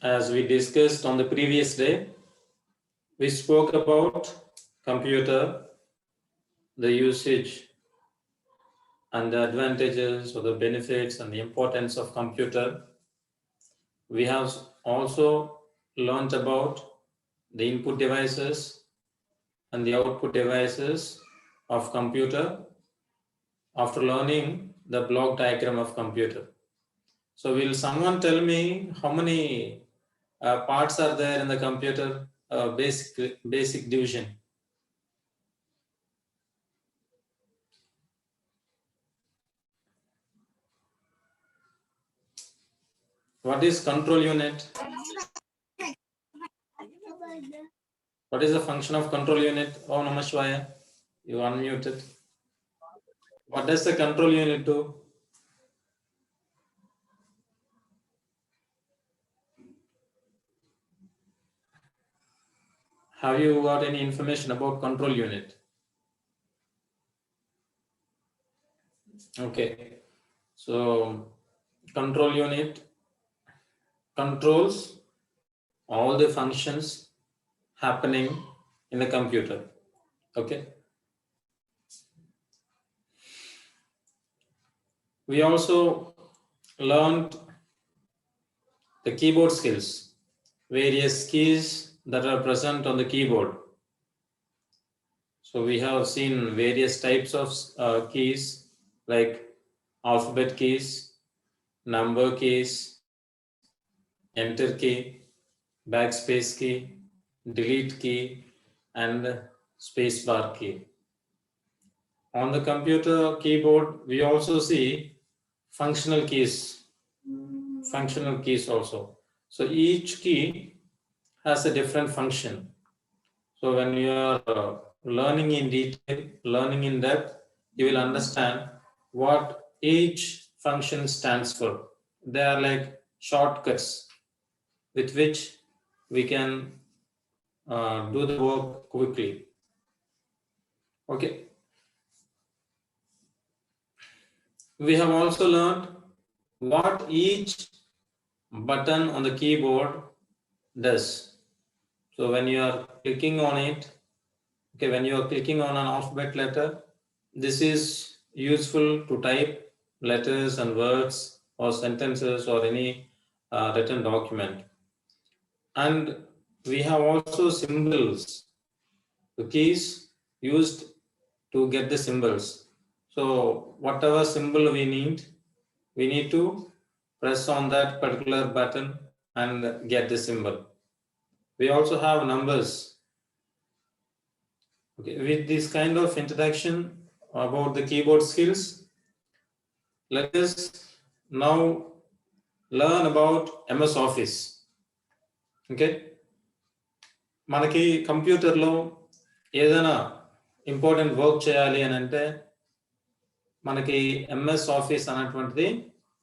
As we discussed on the previous day, we spoke about computer, the usage and the advantages or the benefits and the importance of computer. We have also learned about the input devices and the output devices of computer after learning the block diagram of computer. So will someone tell me how many parts are there in the computer basic division? What is control unit? What is the function of control unit? Oh, Namah Shivaya, you unmuted. What does the control unit do? Have you got any information about control unit? Okay, so control unit controls all the functions happening in the computer. Okay. We also learned the keyboard skills, various keys that are present on the keyboard. So we have seen various types of keys like alphabet keys, number keys, enter key, backspace key, delete key, and spacebar key. On the computer keyboard, we also see functional keys also. So each key has a different function. So when you are learning in detail, learning in depth, you will understand what each function stands for. They are like shortcuts with which we can do the work quickly. Okay. We have also learned what each button on the keyboard does. So when you are clicking on it, okay, when you are clicking on an alphabet letter, this is useful to type letters and words or sentences or any written document. And we have also symbols, the keys used to get the symbols. So whatever symbol we need to press on that particular button and get the symbol. We also have numbers. Okay, with this kind of introduction about the keyboard skills, let us now learn about MS Office. Okay, మనకి కంప్యూటర్లో ఏదైనా important work చేయాలి అని అంటే మనకి MS Office అనేటువంటిది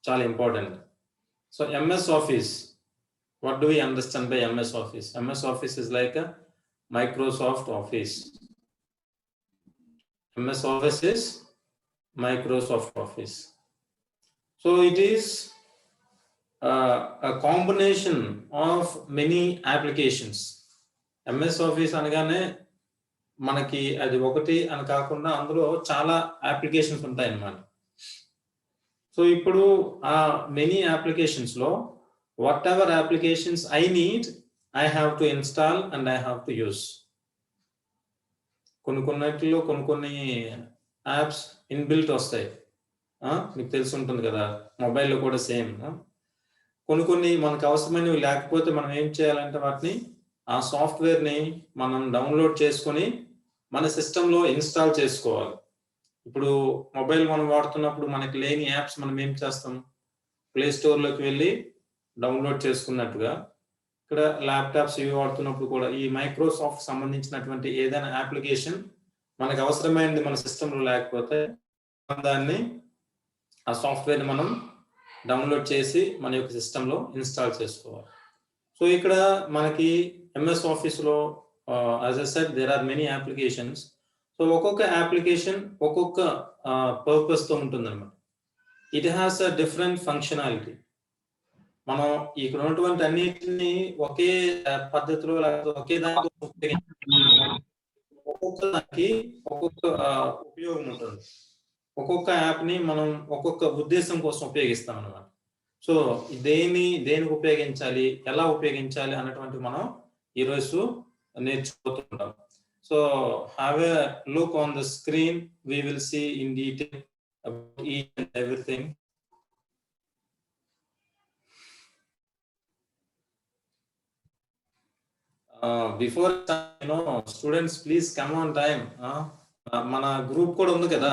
చాలా important. So MS Office, what do we understand by MS Office? MS Office is like a Microsoft Office. MS Office is Microsoft Office. So it is a combination of many applications. MS Office అనగానే మనకి అది ఒకటి అని కాకుండా అందులో చాలా applications ఉంటాయి అన్నమాట. సో ఇప్పుడు ఆ మెనీ అప్లికేషన్స్ లో whatever applications I need, I have to install and I have to use. కొన్నిటిలో కొన్ని యాప్స్ ఇన్బిల్ట్ వస్తాయి, మీకు తెలిసి ఉంటుంది కదా, మొబైల్లో కూడా సేమ్. కొన్ని మనకు అవసరమైనవి లేకపోతే మనం ఏం చేయాలంటే వాటిని ఆ సాఫ్ట్వేర్ని మనం డౌన్లోడ్ చేసుకొని మన సిస్టంలో ఇన్స్టాల్ చేసుకోవాలి. ఇప్పుడు మొబైల్ మనం వాడుతున్నప్పుడు మనకి లేని యాప్స్ మనం ఏం చేస్తాం, ప్లే స్టోర్లోకి వెళ్ళి డౌన్లోడ్ చేసుకున్నట్టుగా ఇక్కడ ల్యాప్టాప్స్ ఇవి వాడుతున్నప్పుడు కూడా ఈ మైక్రోసాఫ్ట్ సంబంధించినటువంటి ఏదైనా అప్లికేషన్ మనకు అవసరమైనది మన సిస్టంలో లేకపోతే దాన్ని ఆ సాఫ్ట్వేర్ని మనం డౌన్లోడ్ చేసి మన యొక్క సిస్టంలో ఇన్స్టాల్ చేసుకోవాలి. సో ఇక్కడ మనకి MS ఆఫీస్లో as I said, there are many applications. So ఒక్కొక్క అప్లికేషన్ ఒక్కొక్క పర్పస్తో ఉంటుందన్నమాట. It has a different functionality. మనం ఇక్కడ ఉన్నటువంటి అన్నిటిని ఒకే పద్ధతిలో లేకపోతే ఒకే దాంట్లో ఒక్కొక్క దానికి ఒక్కొక్క ఉపయోగం ఉంటుంది. ఒక్కొక్క యాప్‌ని మనం ఒక్కొక్క ఉద్దేశం కోసం ఉపయోగిస్తాం అన్నమాట. సో, దేనికి ఉపయోగించాలి, ఎలా ఉపయోగించాలి అన్నటువంటివి మనం ఈరోజు నేర్చుకోబోతుంటాం. So, have a look on the screen. We will see in detail about each and everything. Before students please come on time. మన గ్రూప్ కూడా ఉంది కదా,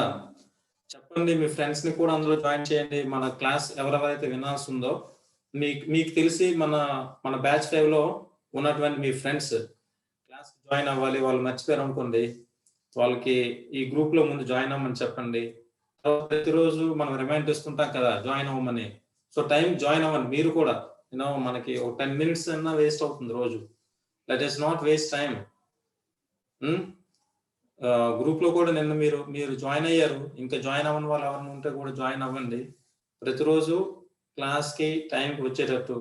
చెప్పండి మీ ఫ్రెండ్స్ ని కూడా అందులో జాయిన్ చేయండి. మన క్లాస్ ఎవరెవరైతే వినాల్సి ఉందో మీకు తెలిసి మన బ్యాచ్ 5 లో ఉన్నటువంటి మీ ఫ్రెండ్స్ క్లాస్ జాయిన్ అవ్వాలి, వాళ్ళు మర్చిపోయారు అనుకోండి, వాళ్ళకి ఈ గ్రూప్ లో ముందు జాయిన్ అవ్వమని చెప్పండి. ప్రతిరోజు మనం రిమైండ్ చేసుకుంటాం కదా జాయిన్ అవ్వమని. సో టైం జాయిన్ అవ్వండి మీరు కూడా. మనకి ఒక 10 minutes అన్నా వేస్ట్ అవుతుంది రోజు. Let us not waste time. Group లో కూడా నిన్న మీరు జాయిన్ అయ్యారు. ఇంకా జాయిన్ అవ్వని వాళ్ళు ఎవరైనా ఉంటే కూడా జాయిన్ అవ్వండి. ప్రతిరోజు క్లాస్ కి టైంకి వచ్చేటట్టు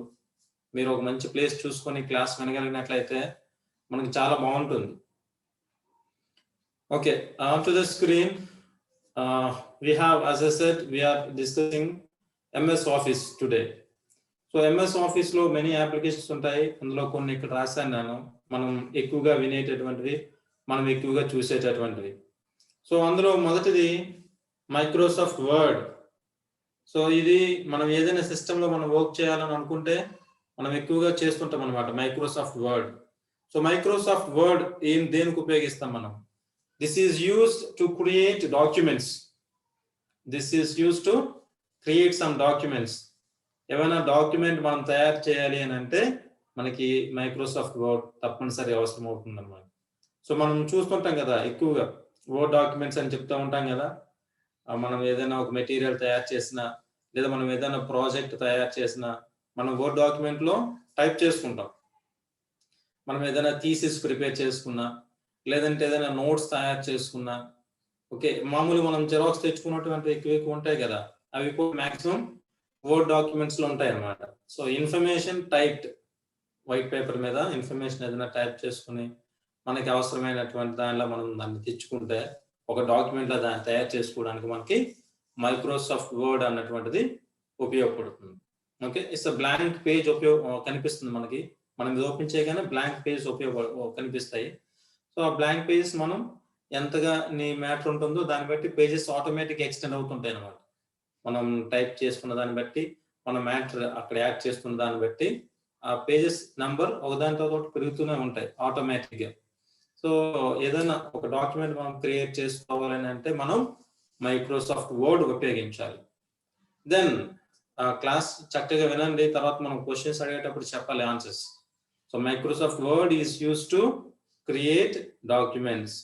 మీరు ఒక మంచి ప్లేస్ చూసుకొని క్లాస్ వినగలిగినట్లయితే మనకి చాలా బాగుంటుంది. Okay, on to the screen. We have, as I said, we are discussing MS Office today. So MS Office లో మెనీ అప్లికేషన్స్ ఉంటాయి. అందులో కొన్ని ఇక్కడ రాశాను నేను. మనం ఎక్కువగా వినేటటువంటివి, మనం ఎక్కువగా చూసేటటువంటివి. సో అందులో మొదటిది మైక్రోసాఫ్ట్ వర్డ్. సో ఇది మనం ఏదైనా సిస్టంలో మనం వర్క్ చేయాలని అనుకుంటే మనం ఎక్కువగా చేస్తుంటాం అనమాట Microsoft word. So Microsoft word దేనికి ఉపయోగిస్తాం మనం? This is used to create documents. This is used to create some documents. ఏమైనా డాక్యుమెంట్ మనం తయారు చేయాలి అని అంటే మనకి మైక్రోసాఫ్ట్ వర్డ్ తప్పనిసరి అవసరం అవుతుంది అన్నమాట. సో మనం చూస్తుంటాం కదా ఎక్కువగా వర్డ్ డాక్యుమెంట్స్ అని చెప్తూ ఉంటాం కదా. మనం ఏదైనా ఒక మెటీరియల్ తయారు చేసినా లేదా మనం ఏదైనా ప్రాజెక్ట్ తయారు చేసినా మనం వర్డ్ డాక్యుమెంట్ లో టైప్ చేసుకుంటాం. మనం ఏదైనా థీసిస్ ప్రిపేర్ చేసుకున్నా లేదంటే ఏదైనా నోట్స్ తయారు చేసుకున్నా, ఓకే, మామూలు మనం జెరాక్స్ తెచ్చుకున్నటువంటి ఎక్కువ ఉంటాయి కదా, అవి కూడా మాక్సిమం వర్డ్ డాక్యుమెంట్స్ లో ఉంటాయి అన్నమాట. So information typed white paper మీద ఇన్ఫర్మేషన్ ఏదైనా టైప్ చేసుకుని మనకి అవసరమైనటువంటి దానిలో మనం దాన్ని తెచ్చుకుంటే ఒక డాక్యుమెంట్ లో దాన్ని తయారు చేసుకోవడానికి మనకి మైక్రోసాఫ్ట్ వర్డ్ అన్నటువంటిది ఉపయోగపడుతుంది. ఓకే, ఇట్స్ బ్లాంక్ పేజ్ కనిపిస్తుంది మనకి. మనం ఇది ఓపెన్ చేయగానే బ్లాంక్ పేజ్ కనిపిస్తాయి. సో ఆ బ్లాంక్ పేజెస్ మనం ఎంతగా నీ మ్యాటర్ ఉంటుందో దాన్ని బట్టి పేజెస్ ఆటోమేటిక్ ఎక్స్టెండ్ అవుతుంటాయి అన్నమాట. మనం టైప్ చేసుకున్న దాన్ని బట్టి మన మ్యాటర్ అక్కడ యాడ్ చేసుకున్న దాన్ని బట్టి ఆ పేజెస్ నంబర్ ఒకదానితో ఒకటి పెరుగుతూనే ఉంటాయి ఆటోమేటిక్ గా. సో ఏదైనా ఒక డాక్యుమెంట్ మనం క్రియేట్ చేసుకోవాలని అంటే మనం మైక్రోసాఫ్ట్ వర్డ్ ఉపయోగించాలి. దెన్ క్లాస్ చక్కగా వినండి, తర్వాత మనం క్వశ్చన్స్ అడిగేటప్పుడు చెప్పాలి answers. So Microsoft Word is used to create documents.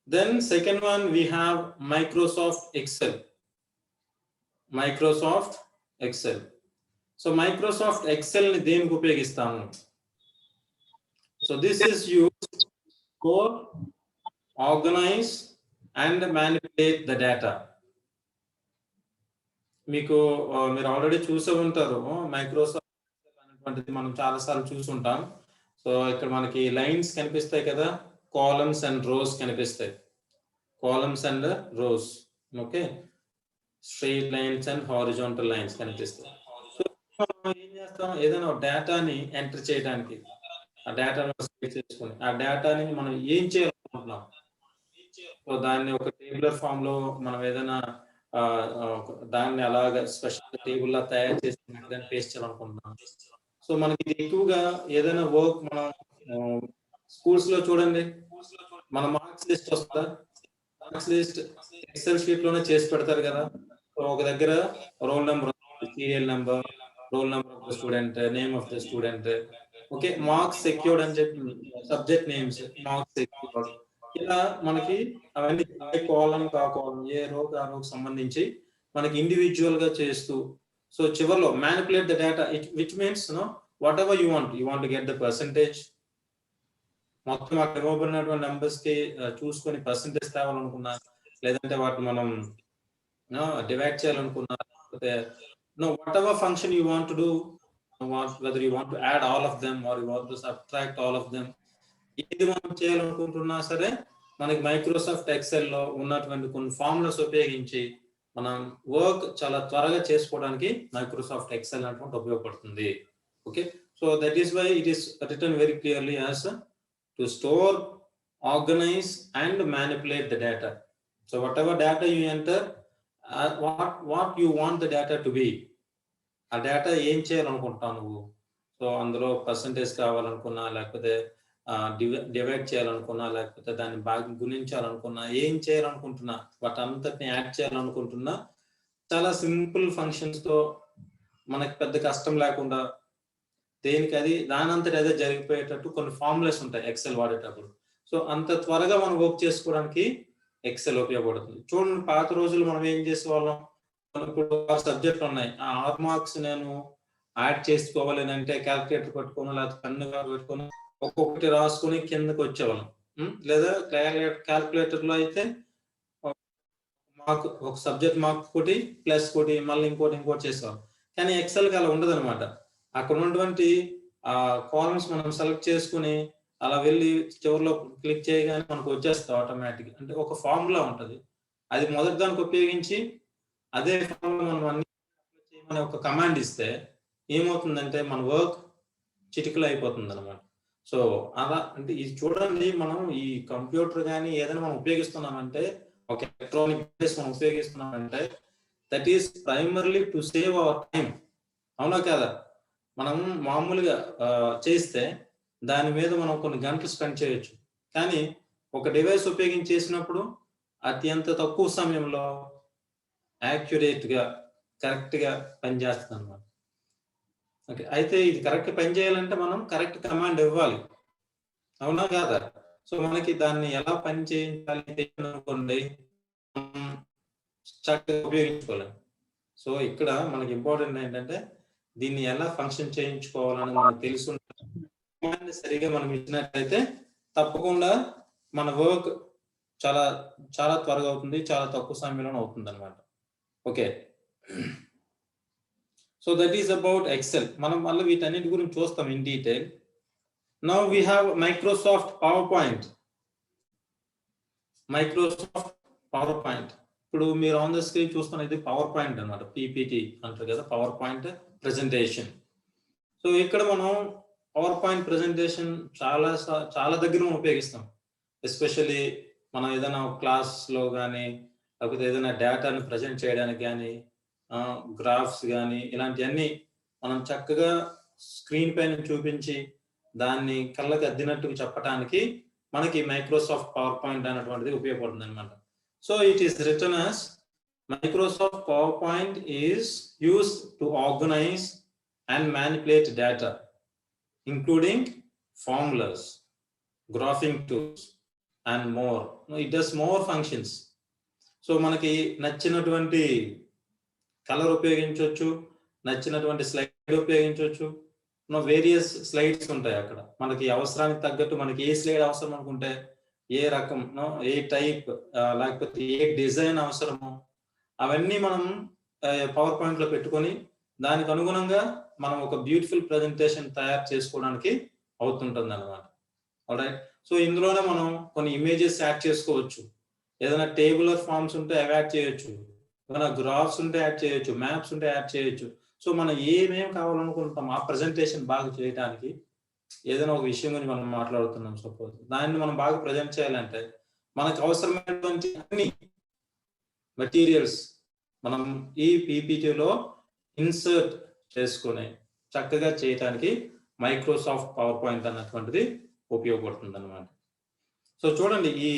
Then second one we have Microsoft Excel. Microsoft Excel. So Microsoft Excel ని దేనికి ఉపయోగిస్తాము? So this is used for organize and manipulate the data. మీరు already చూసే ఉంటారు Microsoft అనేటువంటిది మనం చాలా సార్లు చూసుంటాం. సో ఇక్కడ మనకి లైన్స్ కనిపిస్తాయి కదా, కాలమ్స్ అండ్ రోస్ కనిపిస్తాయి. Columns and rows, okay, straight lines and horizontal lines కనిపిస్తాయి. సో ఏం చేస్తాం, ఏదైనా డేటాని ఎంటర్ చేయడానికి ఆ డేటాను చేసుకొని ఆ డేటాని మనం ఏం చేయాలనుకుంటున్నాం, సో దాన్ని ఒక టేబులర్ ఫామ్ లో మనం ఏదైనా దాన్ని అలాగా స్పెషల్ టేబుల్ లా తయారు చేసి పేస్ట్ చేయాలనుకుంటున్నాం. సో మనకి ఎక్కువగా ఏదైనా వర్క్ మనం స్కూల్స్ లో చూడండి, మన మార్క్స్ లిస్ట్ వస్తుందా, మార్క్స్ లిస్ట్ ఎక్సెల్ షీట్ లోనే చేసి పెడతారు కదా. సో ఒక దగ్గర roll number, serial number, roll number of the student, name of the student, okay, marks secured అని చెప్పి సబ్జెక్ట్ నేమ్స్, మార్క్స్ సెక్యూర్డ్, ఇలా మనకి అవన్నీ కాలం కాలం ఏ రోగ్ ఆ రోగ్ సంబంధించి మనకి ఇండివిజువల్ గా చేస్తూ, సో చివరిలో manipulate the data, which means what ever you want to get the percentage. మొత్తం అక్కడ ఇవ్వబడినటువంటి నెంబర్స్ కి చూసుకొని పర్సంటేజ్ తేవాలనుకున్నా, లేదంటే వాటిని మనం డివైడ్ చేయాలనుకున్నా, లేకపోతే what ever function you want to do, whether you want to add all of them or you want to subtract all of them, ఏది మనం చేయాలనుకుంటున్నా సరే మనకి మైక్రోసాఫ్ట్ ఎక్సెల్ లో ఉన్నటువంటి కొన్ని ఫార్ములాస్ ఉపయోగించి మనం వర్క్ చాలా త్వరగా చేసుకోవడానికి మైక్రోసాఫ్ట్ ఎక్సెల్ అనేటువంటి ఉపయోగపడుతుంది. Okay, so that is why it is written very clearly as to store, organize and manipulate the data. So whatever data you enter, what you want the data to be, ఆ data ఏం చేయాలనుకుంటున్నావు నువ్వు. So అందులో percentage కావాలనుకున్నా, లేకపోతే divide చేయాలనుకున్నా, లేకపోతే దాన్ని బాగా గుణించాలనుకున్నా, ఏం చేయాలనుకుంటున్నా, వాటంతటిని యాడ్ చేయాలనుకుంటున్నా, చాలా సింపుల్ ఫంక్షన్స్ తో మనకి పెద్ద కష్టం లేకుండా దేనికి అది దానంతటి అదే జరిగిపోయేటట్టు కొన్ని ఫార్ములాస్ ఉంటాయి ఎక్సెల్ వాడేటప్పుడు. సో అంత త్వరగా మనం వర్క్ చేసుకోవడానికి ఎక్సెల్ ఉపయోగపడుతుంది. చూడండి, పాత రోజులు మనం ఏం చేసేవాళ్ళం, ఇప్పుడు 6 సబ్జెక్టులు ఉన్నాయి, ఆ 6 మార్క్స్ నేను యాడ్ చేసుకోవాలి అంటే క్యాల్కులేటర్ పెట్టుకోను, లేకపోతే పెన్ను పెట్టుకోను, ఒక్కొక్కటి రాసుకుని కిందకి వచ్చేవాళ్ళం. లేదా క్యాల్కులేటర్ లో అయితే మార్క్, ఒక సబ్జెక్ట్ మార్క్ ఒకటి ప్లస్ ఒకటి మళ్ళీ ఇంకోటి చేసేవాళ్ళం. కానీ ఎక్సెల్ కి అలా ఉండదు అనమాట. అక్కడ ఉన్నటువంటి ఆ కాలమ్స్ మనం సెలెక్ట్ చేసుకుని అలా వెళ్ళి చివరిలో క్లిక్ చేయగానే మనకు వచ్చేస్తాం ఆటోమేటిక్. అంటే ఒక ఫార్ములా ఉంటుంది, అది మొదటి దానికి ఉపయోగించి అదే ఫార్ములా మనం అన్ని చేయమని ఒక కమాండ్ ఇస్తే ఏమవుతుందంటే మన వర్క్ చిటికలో అయిపోతుంది అనమాట. సో అలా అంటే ఇది చూడండి, మనం ఈ కంప్యూటర్ కానీ ఏదైనా మనం ఉపయోగిస్తున్నామంటే, ఒక ఎలక్ట్రానిక్ డివైస్ మనం ఉపయోగిస్తున్నామంటే that is primarily to save our time. అవునా కదా? మనం మామూలుగా చేస్తే దాని మీద మనం కొన్ని గంటలు స్పెండ్ చేయొచ్చు, కానీ ఒక డివైస్ ఉపయోగించి చేసినప్పుడు అత్యంత తక్కువ సమయంలో యాక్యురేట్ గా కరెక్ట్ గా పనిచేస్తుంది అనమాట. ఓకే, అయితే ఇది కరెక్ట్ పని చేయాలంటే మనం కరెక్ట్ కమాండ్ ఇవ్వాలి, అవునా కాదా? సో మనకి దాన్ని ఎలా పని చేయించాలి అనుకోండి, చక్కగా ఉపయోగించుకోలేం. సో ఇక్కడ మనకి ఇంపార్టెంట్ ఏంటంటే దీన్ని ఎలా ఫంక్షన్ చేయించుకోవాలని మనకు తెలుసు, సరిగా మనం ఇచ్చినట్లయితే తప్పకుండా మన వర్క్ చాలా చాలా త్వరగా అవుతుంది, చాలా తక్కువ సమయంలో అవుతుంది అనమాట. Okay, so that is about Excel. మనం మళ్ళీ వీటన్నిటి గురించి చూస్తాం in detail. Now we have Microsoft PowerPoint. Microsoft PowerPoint ఇప్పుడు మీరు ఆన్ ద స్క్రీన్ చూస్తున్న ఇది పవర్ పాయింట్ అనమాట, పీపీటీ అంటారు కదా, పవర్ పాయింట్ ప్రెజెంటేషన్. సో ఇక్కడ మనం పవర్ పాయింట్ ప్రెజెంటేషన్ చాలా దగ్గర మనం ఉపయోగిస్తాం. ఎస్పెషల్లీ మనం ఏదైనా క్లాస్ లో కానీ, లేకపోతే ఏదైనా డేటాను ప్రజెంట్ చేయడానికి కానీ, గ్రాఫ్స్ కానీ, ఇలాంటివన్నీ మనం చక్కగా స్క్రీన్ పైన చూపించి దాన్ని కళ్ళకి అద్దినట్టు చెప్పడానికి మనకి మైక్రోసాఫ్ట్ పవర్ పాయింట్ అనేటువంటిది ఉపయోగపడుతుంది అనమాట. So it is written as Microsoft power point is used to organise and manipulate data including formulas, graphing tools and more. It does more functions. So మనకి నచ్చినటువంటి కలర్ ఉపయోగించవచ్చు, నచ్చినటువంటి స్లైడ్ ఉపయోగించవచ్చు. Various slides ఉంటాయి అక్కడ, మనకి అవసరానికి తగ్గట్టు మనకి ఏ స్లైడ్ అవసరం అనుకుంటే, ఏ రకం, ఏ టైప్, లేకపోతే ఏ డిజైన్ అవసరమో అవన్నీ మనం పవర్ పాయింట్ లో పెట్టుకొని దానికి అనుగుణంగా మనం ఒక బ్యూటిఫుల్ ప్రెజెంటేషన్ తయారు చేసుకోవడానికి అవుతుంటుంది అనమాట. ఆల్రైట్, సో ఇందులోనే మనం కొన్ని ఇమేజెస్ యాడ్ చేసుకోవచ్చు, ఏదైనా టేబులర్ ఫార్మ్స్ ఉంటే అవి యాడ్ చేయొచ్చు, ఏదైనా గ్రాఫ్స్ ఉంటే యాడ్ చేయొచ్చు, మ్యాప్స్ ఉంటే యాడ్ చేయొచ్చు. సో మనం ఏమేమి కావాలనుకుంటాం ఆ ప్రెజెంటేషన్ బాగా చేయడానికి, ఏదైనా ఒక విషయం గురించి మనం మాట్లాడుతున్నాం సపోజ్, దాన్ని మనం బాగా ప్రజెంట్ చేయాలంటే మనకు అవసరమైనటువంటి అన్ని మెటీరియల్స్ మనం ఈ పీపీటీలో ఇన్సర్ట్ చేసుకుని చక్కగా చేయడానికి మైక్రోసాఫ్ట్ పవర్ పాయింట్ అన్నటువంటిది ఉపయోగపడుతుంది అనమాట. సో చూడండి, ఈ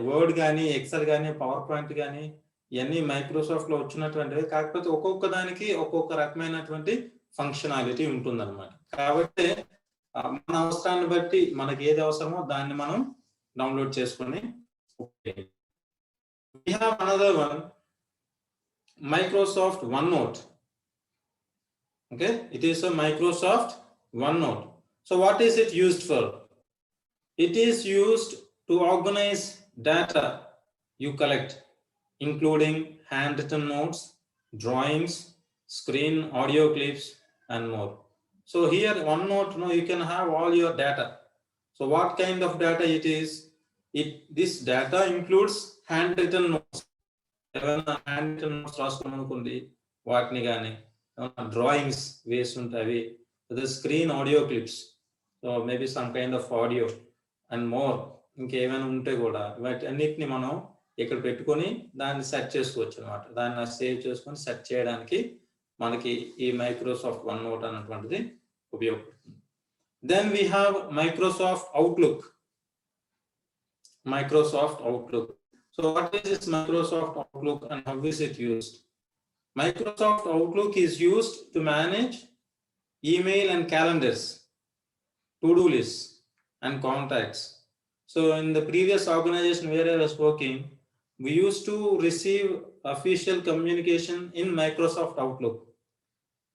వర్డ్ కానీ, ఎక్సెల్ కానీ, పవర్ పాయింట్ కానీ ఇవన్నీ మైక్రోసాఫ్ట్ లో వచ్చినటువంటివి, కాకపోతే ఒక్కొక్క దానికి ఒక్కొక్క రకమైనటువంటి ఫంక్షనాలిటీ ఉంటుంది అనమాట. కాబట్టి మన అవసరాన్ని బట్టి మనకి ఏది అవసరమో దాన్ని మనం డౌన్లోడ్ చేసుకుని we have another one, Microsoft OneNote. Okay, it is a Microsoft OneNote. So what is it used for? It is used to organize data you collect, including handwritten notes, drawings, screen audio clips and more. So here OneNote, you can have all your data. So what kind of data it is? This data includes handwritten notes. ఏమైనా handwritten notes రాసుకున్నాం అనుకోండి, వాటిని కానీ drawings వేసి ఉంటాయి, అదే screen audio clips, so maybe some kind of audio and more, ఇంకేమైనా ఉంటే కూడా వాటి అన్నిటిని మనం ఇక్కడ పెట్టుకొని దాన్ని సెట్ చేసుకోవచ్చు అనమాట. దాన్ని సేవ్ చేసుకొని సెట్ చేయడానికి మనకి ఈ మైక్రోసాఫ్ట్ వన్ నోట్ అనేటువంటిది ఉపయోగపడుతుంది. Then we have Microsoft Outlook. So what is this Microsoft Outlook and how is it used? Microsoft Outlook is used to manage email and calendars, to-do lists and contacts. So in the previous organization where I was working, we used to receive official communication in Microsoft Outlook.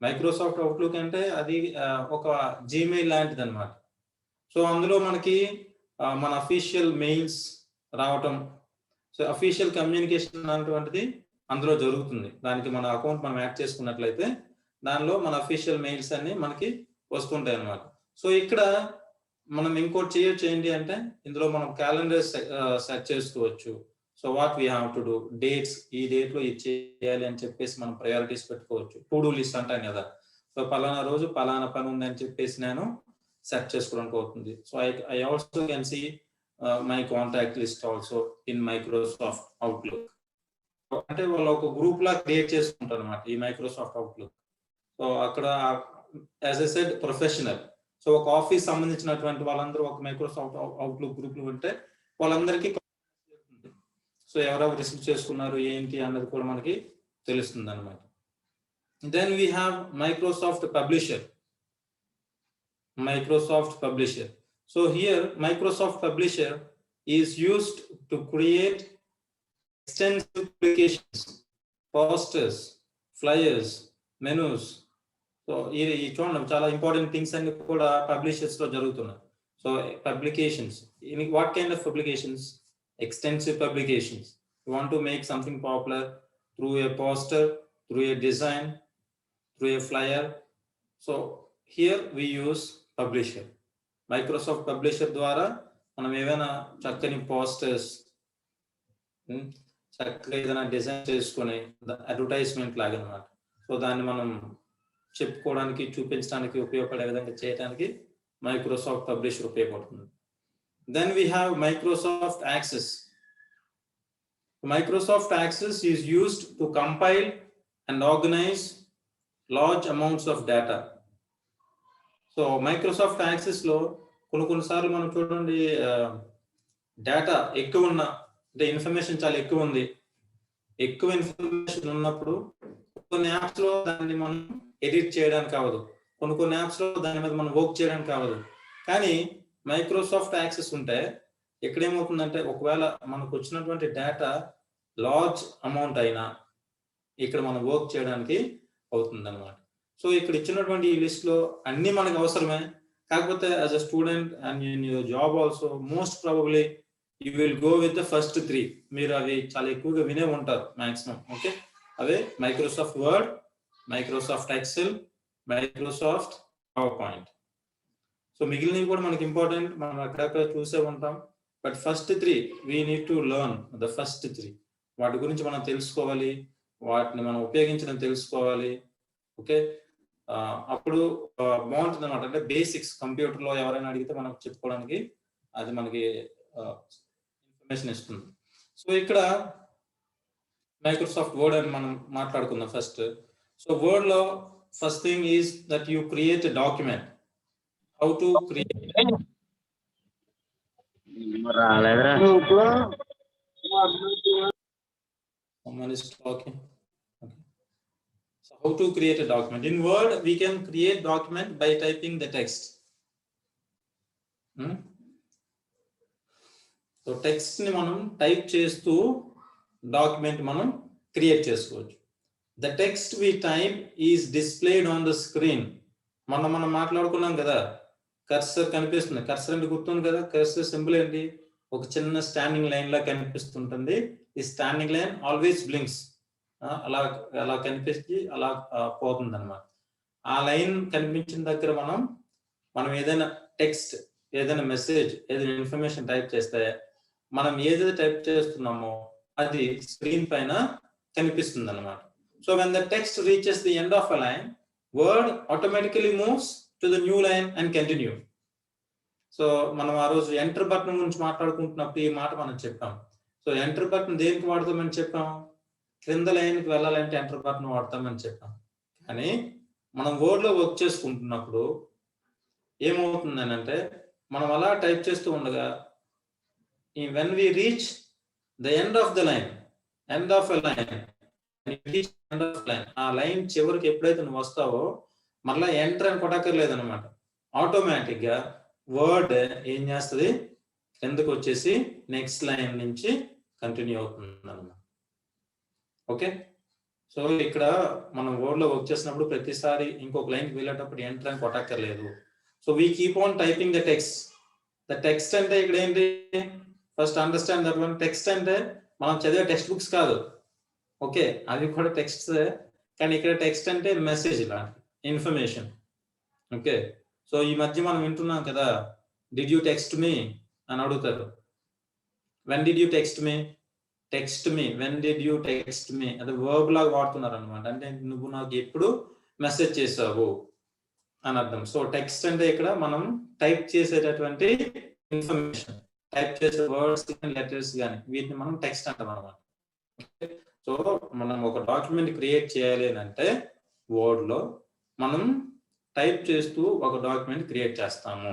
Microsoft Outlook అంటే అది ఒక Gmail లాంటిది అనమాట. So అందులో మనకి మన official mails రావటం, so official communication అనేటువంటిది అందులో జరుగుతుంది. దానికి మన అకౌంట్ మనం యాడ్ చేసుకున్నట్లయితే దానిలో మన అఫీషియల్ మెయిల్స్ అన్ని మనకి వస్తుంటాయి అన్నమాట. సో ఇక్కడ మనం ఇంకోటి చేయొచ్చు ఏంటి అంటే, ఇందులో మనం క్యాలెండర్ సెట్ చేసుకోవచ్చు. So what we have to do, dates, ఈ డేట్ లో ఇది చేయాలి అని చెప్పేసి మనం ప్రయారిటీస్ పెట్టుకోవచ్చు. టు డూ లిస్ట్ అంటాం కదా, సో పలానా రోజు పలానా పని ఉంది అని చెప్పేసి నేను సెట్ చేసుకోవడానికి అవుతుంది. So I also can see my contact list also in Microsoft Outlook. అంటే వాళ్ళు ఒక గ్రూప్ లా క్రియేట్ చేసుకుంటారు అనమాట ఈ మైక్రోసాఫ్ట్ అవుట్లుక్. సో అక్కడ as a said professional, so ఒక ఆఫీస్ సంబంధించినటువంటి వాళ్ళందరూ ఒక మైక్రోసాఫ్ట్ అవుట్లుక్ గ్రూప్ లో ఉంటే వాళ్ళందరికీ సో ఎవరెవరు రిసీవ్ చేసుకున్నారు ఏంటి అన్నది కూడా మనకి తెలుస్తుంది అనమాట. Then we have Microsoft Publisher. So here Microsoft Publisher is used to create extensive applications, posters, flyers, menus. So ఈ చూడండి చాలా ఇంపార్టెంట్ థింగ్స్ అన్ని కూడా పబ్లిషర్స్ లో జరుగుతున్నాయి. So publications, what kind of publications? Extensive publications. You want to make something popular through a poster, through a design, through a flyer. So here we use Publisher. Microsoft Publisher ద్వారా మనం ఏమైనా చక్కని posters, చక్కగా ఏదైనా design చేసుకొని advertisement లాగా అన్నమాట. So దాన్ని మనం చెప్పుకోవడానికి, చూపించడానికి ఉపయోగపడే విధంగా చేయడానికి మైక్రోసాఫ్ట్ పబ్లిషర్ ఉపయోగపడుతుంది. Then we have Microsoft Access. Microsoft Access is used to compile and organize large amounts of data. So Microsoft Access లో కొన్నిసార్లు మనం చూడండి, డేటా ఎక్కువ ఉన్న, అంటే ఇన్ఫర్మేషన్ చాలా ఎక్కువ ఉంది, ఎక్కువ ఇన్ఫర్మేషన్ ఉన్నప్పుడు కొన్ని యాప్స్ లో దాన్ని మనం ఎడిట్ చేయడానికి అవ్వదు, కొన్ని యాప్స్ లో దాని మీద మనం వర్క్ చేయడానికి అవ్వదు. కానీ మైక్రోసాఫ్ట్ యాక్సెస్ ఉంటే ఇక్కడ ఏమవుతుందంటే, ఒకవేళ మనకు వచ్చినటువంటి డేటా లార్జ్ అమౌంట్ అయినా ఇక్కడ మనం వర్క్ చేయడానికి అవుతుంది అనమాట. సో ఇక్కడ ఇచ్చినటువంటి ఈ లిస్ట్ లో అన్ని మనకు అవసరమే, కాకపోతే as a student and in your job also most probably you will go with the first 3. మీరు అవి చాలా ఎక్కువగా వినే ఉంటారు మాక్సిమం. ఓకే, అవే Microsoft Word, Microsoft Excel, Microsoft PowerPoint. So మిగిలినవి కూడా మనకి ఇంపార్టెంట్, మనం అక్కడక్కడ చూసే ఉంటాం. But first 3 we need to learn the first 3. వాటి గురించి మనం తెలుసుకోవాలి, వాటిని మనం ఉపయోగించడం తెలుసుకోవాలి. ఓకే, అప్పుడు బాగుంటుంది అనమాట. అంటే బేసిక్స్ కంప్యూటర్ లో ఎవరైనా అడిగితే మనకు చెప్పుకోవడానికి అది మనకి ఇన్ఫర్మేషన్ ఇస్తుంది. సో ఇక్కడ మైక్రోసాఫ్ట్ వర్డ్ అని మనం మాట్లాడుకుందాం ఫస్ట్. సో వర్డ్ లో first thing is that you create a document. How to create? Someone is talking. Okay. So how to create a document? In Word, we can create document by typing the text. So text ni manam type chestu document manam create chesukochu. The text we type is displayed on the screen. మనం మాట్లాడుకున్నాం కదా, cursor కనిపిస్తుంది. Cursor అంటే గుర్తుంది కదా, cursor symbol ఏంటి? ఒక చిన్న స్టాండింగ్ లైన్ లా కనిపిస్తుంటుంది. ఈ స్టాండింగ్ లైన్ ఆల్వేస్ బ్లింక్స్, అలా కనిపిస్తే అలా పోతుంది అనమాట. ఆ లైన్ కనిపించిన దగ్గర మనం ఏదైనా టెక్స్ట్, ఏదైనా మెసేజ్, ఏదైనా ఇన్ఫర్మేషన్ టైప్ చేస్తే మనం ఏదైతే టైప్ చేస్తున్నామో అది స్క్రీన్ పైన కనిపిస్తుంది అనమాట. So when the text reaches the end of a line, word automatically moves to the new line and continue. So మనం ఆ రోజు ఎంటర్ బటన్ గురించి మాట్లాడుకుంటున్నప్పుడు ఈ మాట మనం చెప్పాం. సో ఎంటర్ బటన్ దేనికి వాడతామని చెప్పాం? క్రింద లైన్కి వెళ్ళాలంటే ఎంటర్ బటన్ వాడతామని చెప్పాం. కానీ మనం వర్డ్లో వర్క్ చేసుకుంటున్నప్పుడు ఏమవుతుందని అంటే, మనం అలా టైప్ చేస్తూ ఉండగా when we reach the end of the line, end of a line, ఆ లైన్ చివరికి ఎప్పుడైతే నువ్వు వస్తావో మళ్ళీ ఎంటర్ అని కొట్టక్కర్లేదన్నమాట. ఆటోమేటిక్ గా వర్డ్ ఏం చేస్తుంది, కిందకు వచ్చేసి నెక్స్ట్ లైన్ నుంచి కంటిన్యూ అవుతుంది అన్నమాట. ఓకే, సో ఇక్కడ మనం వర్డ్ లో వర్క్ చేసినప్పుడు ప్రతిసారి ఇంకొక లైన్కి వెళ్ళేటప్పుడు ఎంటర్ అని కొట్టక్కర్లేదు. So we keep on typing the text. The text అంటే ఇక్కడ ఏంటి, first understand that one. Text అంటే మనం చదివే టెక్స్ట్ బుక్స్ కాదు, ఓకే, అవి కూడా టెక్స్ట్, కానీ ఇక్కడ టెక్స్ట్ అంటే మెసేజ్, లాంటి ఇన్ఫర్మేషన్. ఓకే, సో ఈ మధ్య మనం వింటున్నాం కదా, డిడ్ యూ టెక్స్ట్ మీ అని అడుగుతారు. When did you text me, text me, when did you text me, అది వర్బ్ లాగా వాడుతున్నారు అనమాట. అంటే నువ్వు నాకు ఎప్పుడు మెసేజ్ చేసావు అని అర్థం. సో టెక్స్ట్ అంటే ఇక్కడ మనం టైప్ చేసేటటువంటి ఇన్ఫర్మేషన్, టైప్ చేసే వర్డ్స్ కానీ లెటర్స్ కానీ వీటిని మనం టెక్స్ట్ అంటాం అనమాట. సో మనం ఒక డాక్యుమెంట్ క్రియేట్ చేయాలి అని అంటే వర్డ్ లో మనం టైప్ చేస్తూ ఒక డాక్యుమెంట్ క్రియేట్ చేస్తాము.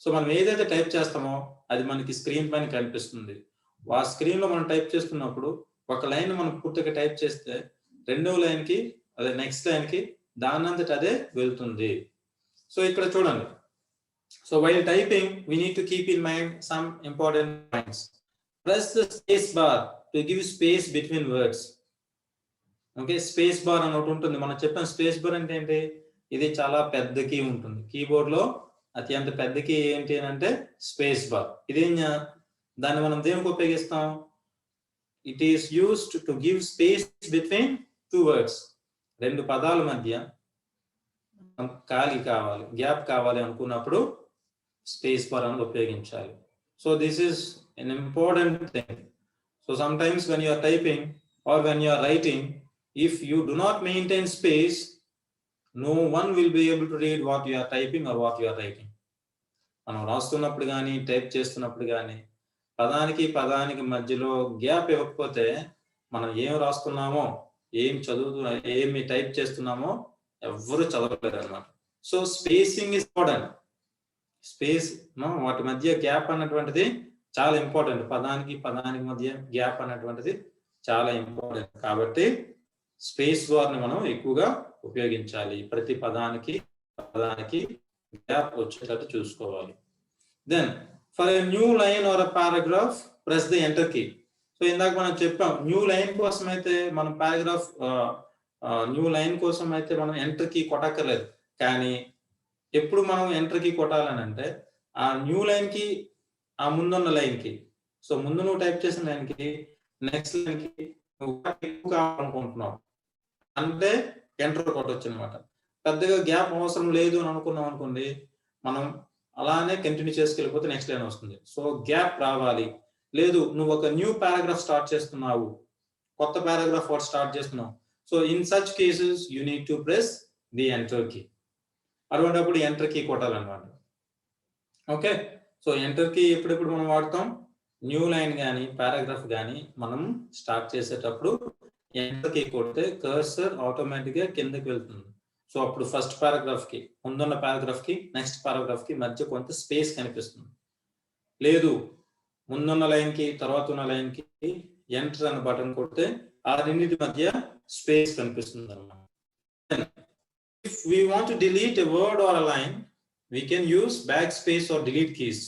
సో మనం ఏదైతే టైప్ చేస్తామో అది మనకి స్క్రీన్ పైన కనిపిస్తుంది. ఆ స్క్రీన్ లో మనం టైప్ చేస్తున్నప్పుడు ఒక లైన్ మనం పూర్తిగా టైప్ చేస్తే రెండవ లైన్ కి, అదే నెక్స్ట్ లైన్ కి దానంతట అదే వెళ్తుంది. సో ఇక్కడ చూడండి, so while typing we need to keep in mind some important points. Press the space bar to give space between words. Okay, space bar అని ఒకటి ఉంటుంది. మనం చెప్పాం స్పేస్ బార్ అంటే ఏంటి, ఇది చాలా పెద్ద కీ ఉంటుంది కీబోర్డ్ లో, అత్యంత పెద్ద కీ ఏంటి అంటే స్పేస్ బార్. ఇదేం, దాన్ని మనం దేనికి ఉపయోగిస్తాం, it is used to give space between two words. రెండు పదాల మధ్య ఖాళీ కావాలి, గ్యాప్ కావాలి అనుకున్నప్పుడు స్పేస్ బార్ అనేది ఉపయోగించాలి. So this is an important thing. So sometimes when you are typing or when you are writing, if you do not maintain space, no one will be able to read what you are typing or what you are writing. మనం రాస్తున్నప్పుడు కానీ type చేస్తున్నప్పుడు కానీ పదానికి పదానికి మధ్యలో gap ఇవ్వకపోతే మనం ఏం రాస్తున్నామో, ఏం ఏమి టైప్ చేస్తున్నామో ఎవ్వరు చదవలేరు అన్నమాట. So spacing is important. Space, వాటి మధ్య గ్యాప్ అన్నటువంటిది చాలా ఇంపార్టెంట్. పదానికి పదానికి మధ్య గ్యాప్ అన్నటువంటిది చాలా ఇంపార్టెంట్. కాబట్టి స్పేస్ బార్ ని మనం ఎక్కువగా ఉపయోగించాలి. ప్రతి పదానికి గ్యాప్ వచ్చేటట్టు చూసుకోవాలి. Then for a new line or a paragraph press the enter key. So ఇందాక మనం చెప్పాం, న్యూ లైన్ కోసం అయితే మనం పారాగ్రాఫ్, న్యూ లైన్ కోసం అయితే మనం ఎంటర్ కీ కొట్టక్కర్లేదు. కానీ ఎప్పుడు మనం ఎంటర్ కీ కొట్టాలని అంటే ఆ న్యూ లైన్ కి, ఆ ముందున్న లైన్ కి, సో ముందు నువ్వు టైప్ చేసిన లైన్ కి నెక్స్ట్ లైన్ కి నువ్వు ఎక్కువ కావాలనుకుంటున్నావు అంటే ఎంటర్ కొట్టొచ్చు అనమాట. పెద్దగా గ్యాప్ అవసరం లేదు అని అనుకున్నాం అనుకోండి, మనం అలానే కంటిన్యూ చేసుకెళ్ళిపోతే నెక్స్ట్ లైన్ వస్తుంది. సో గ్యాప్ రావాలి. లేదు, నువ్వు ఒక న్యూ పారాగ్రాఫ్ స్టార్ట్ చేస్తున్నావు, కొత్త పారాగ్రాఫ్ వర్డ్ స్టార్ట్ చేస్తున్నావు, so in such cases you need to press the enter key. అటువంటిప్పుడు ఎంటర్ కీ కొట్టాలన్నమాట. ఓకే, సో ఎంటర్ కీ ఎప్పుడెప్పుడు మనం వాడతాం, న్యూ లైన్ కానీ పారాగ్రాఫ్ కానీ మనం స్టార్ట్ చేసేటప్పుడు ఎంటర్ కీ కొడితే కర్సర్ ఆటోమేటిక్ గా కిందకి వెళ్తుంది. సో అప్పుడు ఫస్ట్ పారాగ్రాఫ్ కి, ముందున్న పారాగ్రాఫ్ కి నెక్స్ట్ పారాగ్రాఫ్ కి మధ్య కొంత స్పేస్ కనిపిస్తుంది. లేదు, ముందున్న లైన్ కి తర్వాత ఉన్న లైన్ కి ఎంటర్ అన్న బటన్ కొడితే ఆ రెండింటి మధ్య స్పేస్ కనిపిస్తుంది అన్నమాట. If we want to delete a word or a line, we can use backspace or delete keys.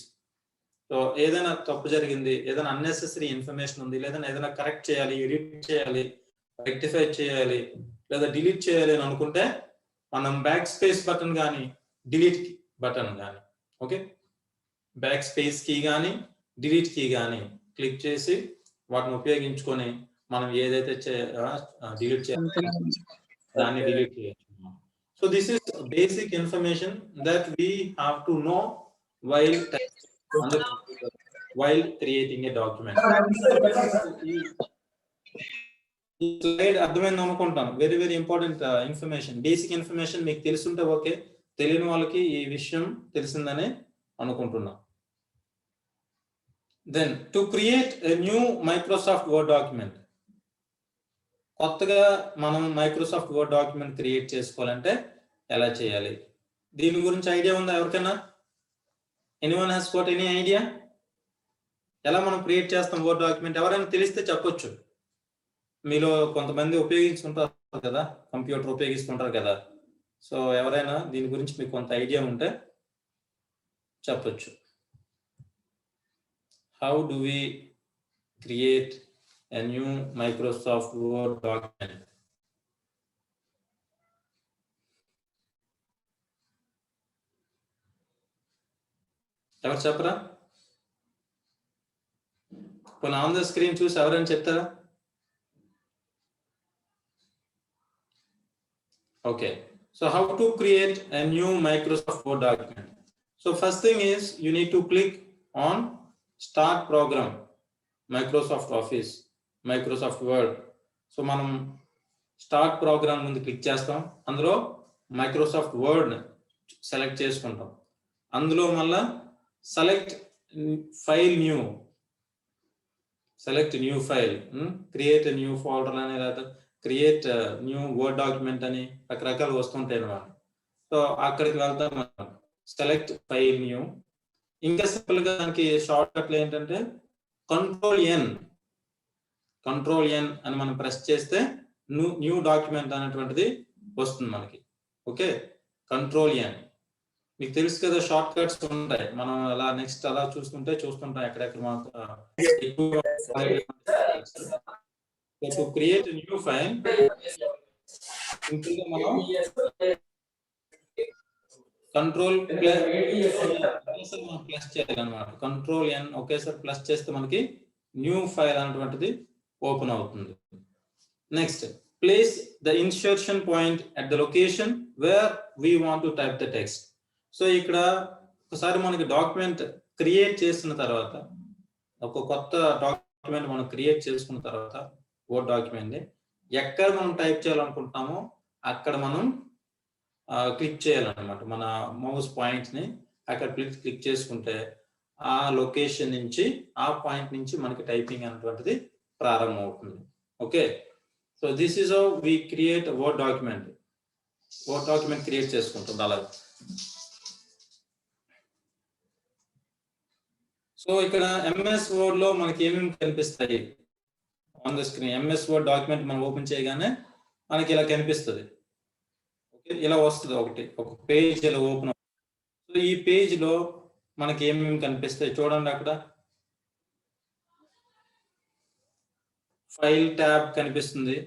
So ఏదైనా తప్పు జరిగింది, ఏదైనా అన్నెసెసరీ ఇన్ఫర్మేషన్ ఉంది, లేదా ఏదైనా కరెక్ట్ చేయాలి, ఎడిట్ చేయాలి, రెక్టిఫై చేయాలి, లేదా డిలీట్ చేయాలి అని అనుకుంటే మనం బ్యాక్ స్పేస్ బటన్ కానీ డిలీట్ బటన్ కానీ, ఓకే, బ్యాక్ స్పేస్ కీ కానీ డిలీట్ కీ కానీ క్లిక్ చేసి వాటిని ఉపయోగించుకొని మనం ఏదైతే డిలీట్ చేయాలి దాన్ని డిలీట్ చేయొచ్చు. So this is basic information that we have to know while on the computer, while creating a document. ఈ స్లైడ్ అర్థమైంది అనుకుంటాను. Very very important information, basic information మీకు తెలుసుంటే ఓకే, తెలియని వాళ్ళకి ఈ విషయం తెలిసిందని అనుకుంటున్నా. Then to create a new Microsoft Word document, కొత్తగా మనం మైక్రోసాఫ్ట్ వర్డ్ డాక్యుమెంట్ క్రియేట్ చేసుకోవాలంటే ఎలా చేయాలి? దీని గురించి ఐడియా ఉందా ఎవరికైనా? Anyone has got any idea? ఎలా మనం క్రియేట్ చేస్తాం వర్డ్ డాక్యుమెంట్? ఎవరైనా తెలిస్తే చెప్పొచ్చు. మీలో కొంతమంది ఉపయోగించుకుంటారు కదా, కంప్యూటర్ ఉపయోగిస్తుంటారు కదా. సో ఎవరైనా దీని గురించి మీకు కొంత ఐడియా ఉంటే చెప్పొచ్చు. How do we create a new Microsoft Word document? ఎవరు చెప్పరా? కొన్ని ఆన్ ద స్క్రీన్ చూసి ఎవరైనా చెప్తారా? Okay, so how to create a new Microsoft Word document? So first thing is you need to click on Start Program, Microsoft Office, Microsoft Word. So మనం Start Program ముందు click చేస్తాం. అందులో Microsoft Word select చేసుకుంటాం. అందులో మళ్ళా select file new, select new file, create a new folder అనే లేదా create new word document అని రకరకాలు వస్తుంటాయి అన్నమాట. సో అక్కడికి వెళ్తాం, సెలెక్ట్ ఫైల్ న్యూ. ఇంకా సింపుల్ గా దానికి షార్ట్ కట్లు ఏంటంటే కంట్రోల్ ఎన్ అని మనం ప్రెస్ చేస్తే న్యూ డాక్యుమెంట్ అనేటువంటిది వస్తుంది మనకి. ఓకే, కంట్రోల్ ఎన్ మీకు తెలుసు కదా, షార్ట్ కట్స్ ఉంటాయి. మనం అలా నెక్స్ట్ అలా చూస్తుంటాం ఎక్కడెక్కడ మనకు to create a new file, సింపుల్గా మనం కంట్రోల్ ప్లస్ చేయాలన్నమాట. కంట్రోల్ ఎన్ ఒకేసారి ప్లస్ చేస్తే మనకి న్యూ ఫైల్ అనేటువంటిది ఓపెన్ అవుతుంది. Next, place the insertion point at the location where we want to type the text. So ఇక్కడ ఒకసారి మనకి డాక్యుమెంట్ క్రియేట్ చేసిన తర్వాత, ఒక కొత్త డాక్యుమెంట్ మనం క్రియేట్ చేసుకున్న తర్వాత వర్డ్ డాక్యుమెంట్ ఎక్కడ మనం టైప్ చేయాలనుకుంటున్నామో అక్కడ మనం క్లిక్ చేయాలన్నమాట. మన మౌస్ పాయింట్ ని అక్కడ క్లిక్ చేసుకుంటే ఆ లొకేషన్ నుంచి, ఆ పాయింట్ నుంచి మనకి టైపింగ్ అనేటువంటిది ప్రారంభం అవుతుంది. Okay, so this is how we create word document. Word document create చేసుకుంటుంది అలాగే. సో ఇక్కడ ఎంఎస్ వర్డ్ లో మనకి ఏమేమి కనిపిస్తాయి on the screen? MS word document మనం ఓపెన్ చేయగానే మనకి ఇలా కనిపిస్తుంది. ఓకే, ఇలా వస్తుంది ఒక పేజ్ ఇలా ఓపెన్ అవుతుంది. సో ఈ పేజ్ లో మనకి ఏమేమి కనిపిస్తాయి చూడండి. అక్కడ ఫైల్ ట్యాబ్ కనిపిస్తుంది,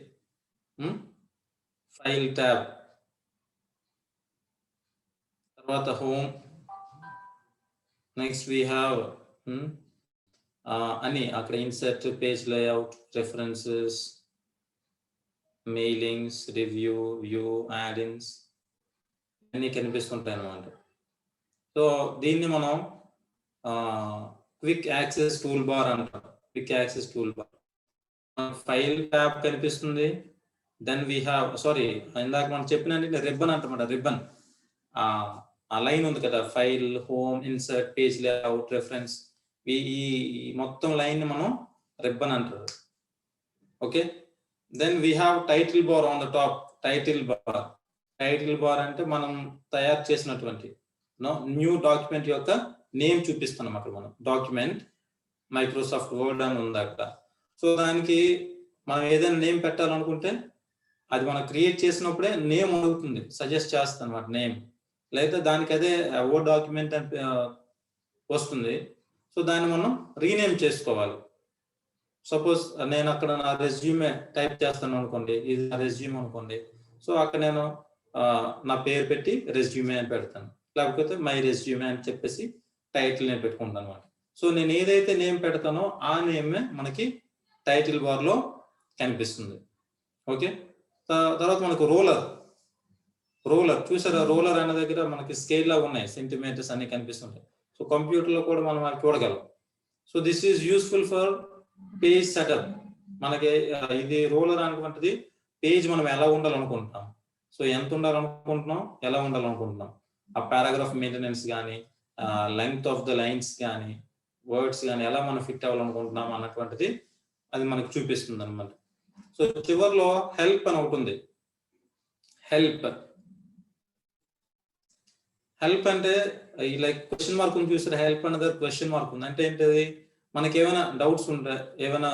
ఫైల్ ట్యాబ్, తర్వాత హోమ్, నెక్స్ట్ వీ హ్యావ్ అని అక్కడ insert, page layout, references, mailings, review, view, add-ins అన్నీ కనిపిస్తుంటాయి అన్నమాట. సో దీన్ని మనం క్విక్ యాక్సెస్ టూల్ బార్ అంటాం. Quick access tool bar, file tab కనిపిస్తుంది. దెన్ వీ హ్యావ్, సారీ ఇందాక మనం చెప్పిన రిబ్బన్ అంటమాట. రిబ్బన్ ఆ లైన్ ఉంది కదా, file, home, insert, page layout, reference, ఈ మొత్తం లైన్ మనం రిబ్బన్ అంటారు. Okay, then we have title bar on the top. Title bar అంటే మనం తయారు చేసినటువంటి న్యూ డాక్యుమెంట్ యొక్క నేమ్ చూపిస్తున్నాం అక్కడ. మనం డాక్యుమెంట్ మైక్రోసాఫ్ట్ వర్డ్ అని ఉంది అక్కడ. సో దానికి మనం ఏదైనా నేమ్ పెట్టాలనుకుంటే అది మనం క్రియేట్ చేసినప్పుడే నేమ్ అడుగుతుంది, సజెస్ట్ చేస్తుంది అన్నమాట నేమ్. లేదా దానికి అదే వర్డ్ డాక్యుమెంట్ అని వస్తుంది. సో దాన్ని మనం రీనేమ్ చేసుకోవాలి. సపోజ్ నేను అక్కడ నా రెజ్యూమే టైప్ చేస్తాను అనుకోండి, ఇది నా రెజ్యూమ్ అనుకోండి. సో అక్కడ నేను నా పేరు పెట్టి రెజ్యూమే అని పెడతాను, లేకపోతే మై రెజ్యూమే అని చెప్పేసి టైటిల్ నేను పెట్టుకుంటాను అనమాట. సో నేను ఏదైతే నేమ్ పెడతానో ఆ నేమే మనకి టైటిల్ బార్ లో కనిపిస్తుంది. ఓకే, తర్వాత మనకు రూలర్ చూసారా, రూలర్ అనే దగ్గర మనకి స్కేల్ లాగా ఉన్నాయి, సెంటీమీటర్స్ అన్ని కనిపిస్తుంటాయి. సో కంప్యూటర్ లో కూడా మనం అవి చూడగలం. So this is useful for page setup. మనకి ఇది రూలర్ అనుకుంటుంది పేజ్ మనం ఎలా ఉండాలనుకుంటున్నాం, సో ఎంత ఉండాలనుకుంటున్నాం, ఎలా ఉండాలనుకుంటున్నాం, ఆ పారాగ్రాఫ్ మెయింటెనెన్స్ కానీ, లెంగ్త్ ఆఫ్ ద లైన్స్ కానీ, వర్డ్స్ కానీ ఎలా మనం ఫిట్ అవ్వాలనుకుంటున్నాం అన్నటువంటిది అది మనకు చూపిస్తుంది అనమాట. సో చివరిలో హెల్ప్ అని ఒకటి ఉంది. హెల్ప్ హెల్ప్ అంటే ఈ లైక్ క్వశ్చన్ మార్క్ ఉంది చూసారు, హెల్ప్ అనేది క్వశ్చన్ మార్క్ ఉంది అంటే ఏంటది, మనకి ఏమైనా డౌట్స్ ఉంటాయి, ఏమైనా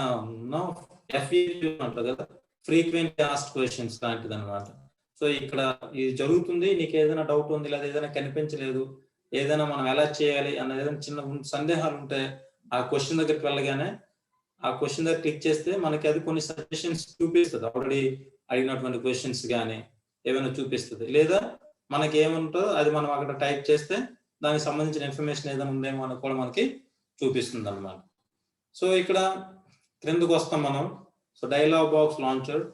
FAQ అంటారు కదా, ఫ్రీక్వెంట్ ఆస్క్డ్ క్వశ్చన్స్ లాంటిది అనమాట. సో ఇక్కడ ఇది జరుగుతుంది, నీకు ఏదైనా డౌట్ ఉంది లేదా ఏదైనా కనిపించలేదు, ఏదైనా మనం ఎలా చేయాలి అన్న ఏదైనా చిన్న సందేహాలు ఉంటే ఆ క్వశ్చన్ దగ్గరికి వెళ్ళగానే ఆ క్వశ్చన్ దగ్గర క్లిక్ చేస్తే మనకి అది కొన్ని సజెషన్స్ చూపిస్తుంది, ఆల్రెడీ అడిగినటువంటి క్వశ్చన్స్ కానీ ఏమైనా చూపిస్తుంది, లేదా మనకి ఏముంటుందో అది మనం అక్కడ టైప్ చేస్తే దానికి సంబంధించిన ఇన్ఫర్మేషన్ ఏదైనా ఉందేమో అని కూడా మనకి చూపిస్తుంది అనమాట. సో ఇక్కడ క్రిందకు వస్తాం మనం. So dialogue box launcher.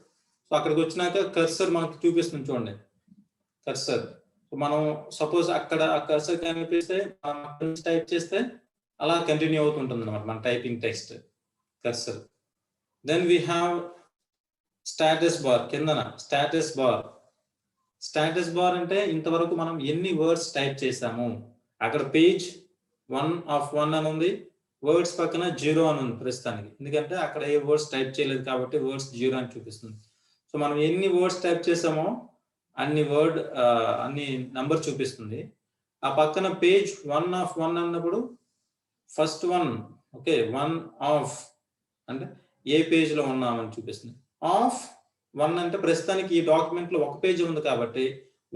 So అక్కడికి వచ్చినాక కర్సర్ మనకి చూపిస్తుంది చూడండి, కర్సర్. సో మనం సపోజ్ అక్కడ ఆ కర్సర్ కనిపిస్తే మనం టైప్ చేస్తే అలా కంటిన్యూ అవుతుంటుంది అనమాట మన typing text cursor. Then we have status bar. కిందన స్టాటస్ బార్. స్టాటస్ బార్ అంటే ఇంతవరకు మనం ఎన్ని వర్డ్స్ టైప్ చేసాము, అక్కడ పేజ్ 1 అని ఉంది, వర్డ్స్ పక్కన 0 అని ఉంది ప్రస్తుతానికి, ఎందుకంటే అక్కడ ఏ వర్డ్స్ టైప్ చేయలేదు కాబట్టి వర్డ్స్ 0 అని చూపిస్తుంది. సో మనం ఎన్ని వర్డ్స్ టైప్ చేసామో అన్ని నంబర్ చూపిస్తుంది. ఆ పక్కన పేజ్ 1 అన్నప్పుడు ఫస్ట్ 1, ఓకే, 1 ఆఫ్ అంటే ఏ పేజ్ లో ఉన్నామని చూపిస్తుంది. ఆఫ్ 1 అంటే ప్రస్తుతానికి ఈ డాక్యుమెంట్ లో ఒక పేజ్ ఉంది కాబట్టి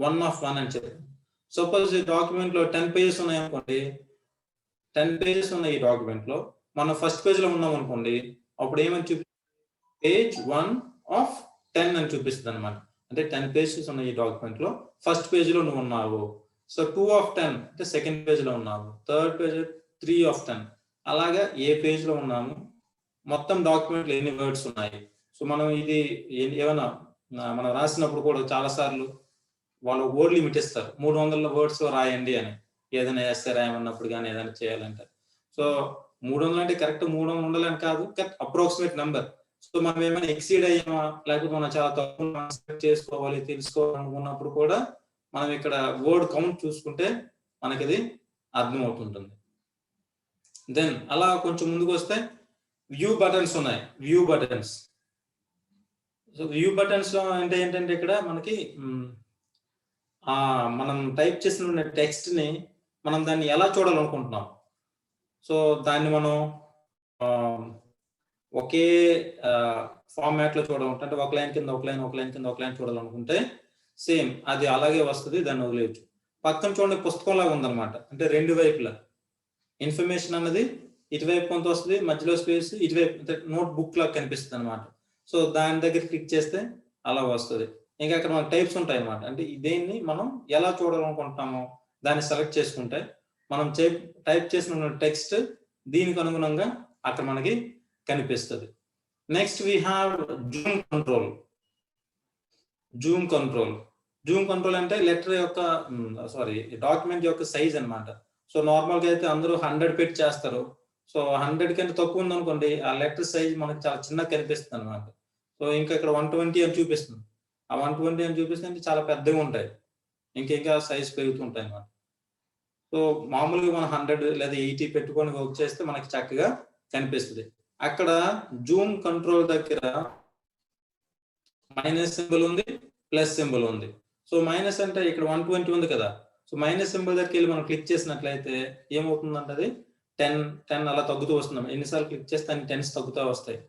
1 ఆఫ్ 1 అని చెప్పారు. సపోజ్ ఈ డాక్యుమెంట్ లో 10 పేజెస్ ఉన్నాయి అనుకోండి, 10 పేజెస్ ఉన్నాయి ఈ డాక్యుమెంట్ లో, మనం ఫస్ట్ పేజ్ లో ఉన్నాం అనుకోండి, అప్పుడు ఏమని చూపిస్తుంది, పేజ్ 1 ఆఫ్ 10 అని చూపిస్తుంది అనమాట. అంటే 10 పేజెస్ ఉన్నాయి ఈ డాక్యుమెంట్ లో, ఫస్ట్ పేజ్ లో నువ్వు ఉన్నావు. సో 2 ఆఫ్ 10 అంటే సెకండ్ పేజ్ లో ఉన్నావు, థర్డ్ పేజ్ 3 ఆఫ్ 10, అలాగా ఏ పేజ్ లో ఉన్నాము, మొత్తం డాక్యుమెంట్ లో ఎన్ని వర్డ్స్ ఉన్నాయి. సో మనం ఇది ఏమైనా మనం రాసినప్పుడు కూడా చాలా సార్లు వాళ్ళు వర్డ్ లిమిట్ ఇస్తారు, 300 వర్డ్స్ రాయండి అని, ఏదైనా ఎస్సే రాయమన్నప్పుడు కానీ ఏదైనా చేయాలంటే. సో 300 అంటే కరెక్ట్ 300 ఉండాలని కాదు, కరెక్ట్ అప్రాక్సిమేట్ నెంబర్. సో మనం ఏమైనా ఎక్సీడ్ అయ్యామా, లేకపోతే మనం చాలా తక్కువ చేసుకోవాలి తెలుసుకోవాలనుకున్నప్పుడు కూడా మనం ఇక్కడ వర్డ్ కౌంట్ చూసుకుంటే మనకి ఇది అర్థమవుతుంటుంది. దెన్ అలా కొంచెం ముందుకు వస్తే వ్యూ బటన్స్ ఉన్నాయి. View buttons. So view buttons లో అంటే ఏంటంటే ఇక్కడ మనకి మనం టైప్ చేసిన టెక్స్ట్ ని మనం దాన్ని ఎలా చూడాలనుకుంటున్నాం, సో దాన్ని మనం ఒకే ఫార్మాట్ లో చూడాలనుకుంటే, అంటే ఒక లైన్ కింద ఒక లైన్, ఒక లైన్ కింద ఒక లైన్ చూడాలనుకుంటే సేమ్ అది అలాగే వస్తుంది, దాన్ని వదిలేయచ్చు. పక్కన చూడండి పుస్తకం లాగా ఉందన్నమాట, అంటే రెండు వైపులా ఇన్ఫర్మేషన్ అన్నది ఇటువైపు కొంత వస్తుంది, మధ్యలో స్పేస్ ఇటువైపు నోట్ బుక్ లాగా కనిపిస్తుంది అనమాట. సో దాని దగ్గర క్లిక్ చేస్తే అలా వస్తుంది. ఇంకా అక్కడ మనకు టైప్స్ ఉంటాయి అనమాట, అంటే దేన్ని మనం ఎలా చూడాలనుకుంటున్నామో దాన్ని సెలెక్ట్ చేసుకుంటే మనం టైప్ చేసిన టెక్స్ట్ దీనికి అనుగుణంగా అక్కడ మనకి కనిపిస్తుంది. Next we have Zoom control. Zoom control. Zoom control అంటే లెటర్ యొక్క డాక్యుమెంట్ యొక్క సైజ్ అనమాట. సో నార్మల్ గా అయితే అందరూ 100 పెట్టి చేస్తారు. సో 100 కంటే తక్కువ ఉంది అనుకోండి, ఆ లెటర్ సైజ్ మనకి చాలా చిన్నగా కనిపిస్తుంది అనమాట. సో ఇంకా ఇక్కడ 120 అని చూపిస్తుంది. ఆ 120 అని చూపిస్తే చాలా పెద్దగా ఉంటాయి, ఇంకా సైజ్ పెరుగుతుంటాయి అన్నమాట. సో మామూలుగా మనం 100 లేదా 80 పెట్టుకొని వర్క్ చేస్తే మనకి చక్కగా కనిపిస్తుంది. అక్కడ జూమ్ కంట్రోల్ దగ్గర మైనస్ సింబల్ ఉంది, ప్లస్ సింబల్ ఉంది. సో మైనస్ అంటే ఇక్కడ 120 ఉంది కదా, సో మైనస్ సింబల్ దగ్గరికి వెళ్ళి మనం క్లిక్ చేసినట్లయితే ఏమవుతుందంటే అది 10 అలా తగ్గుతూ వస్తుంది. ఎన్నిసార్లు క్లిక్ చేస్తే అన్ని 10s తగ్గుతూ వస్తాయి.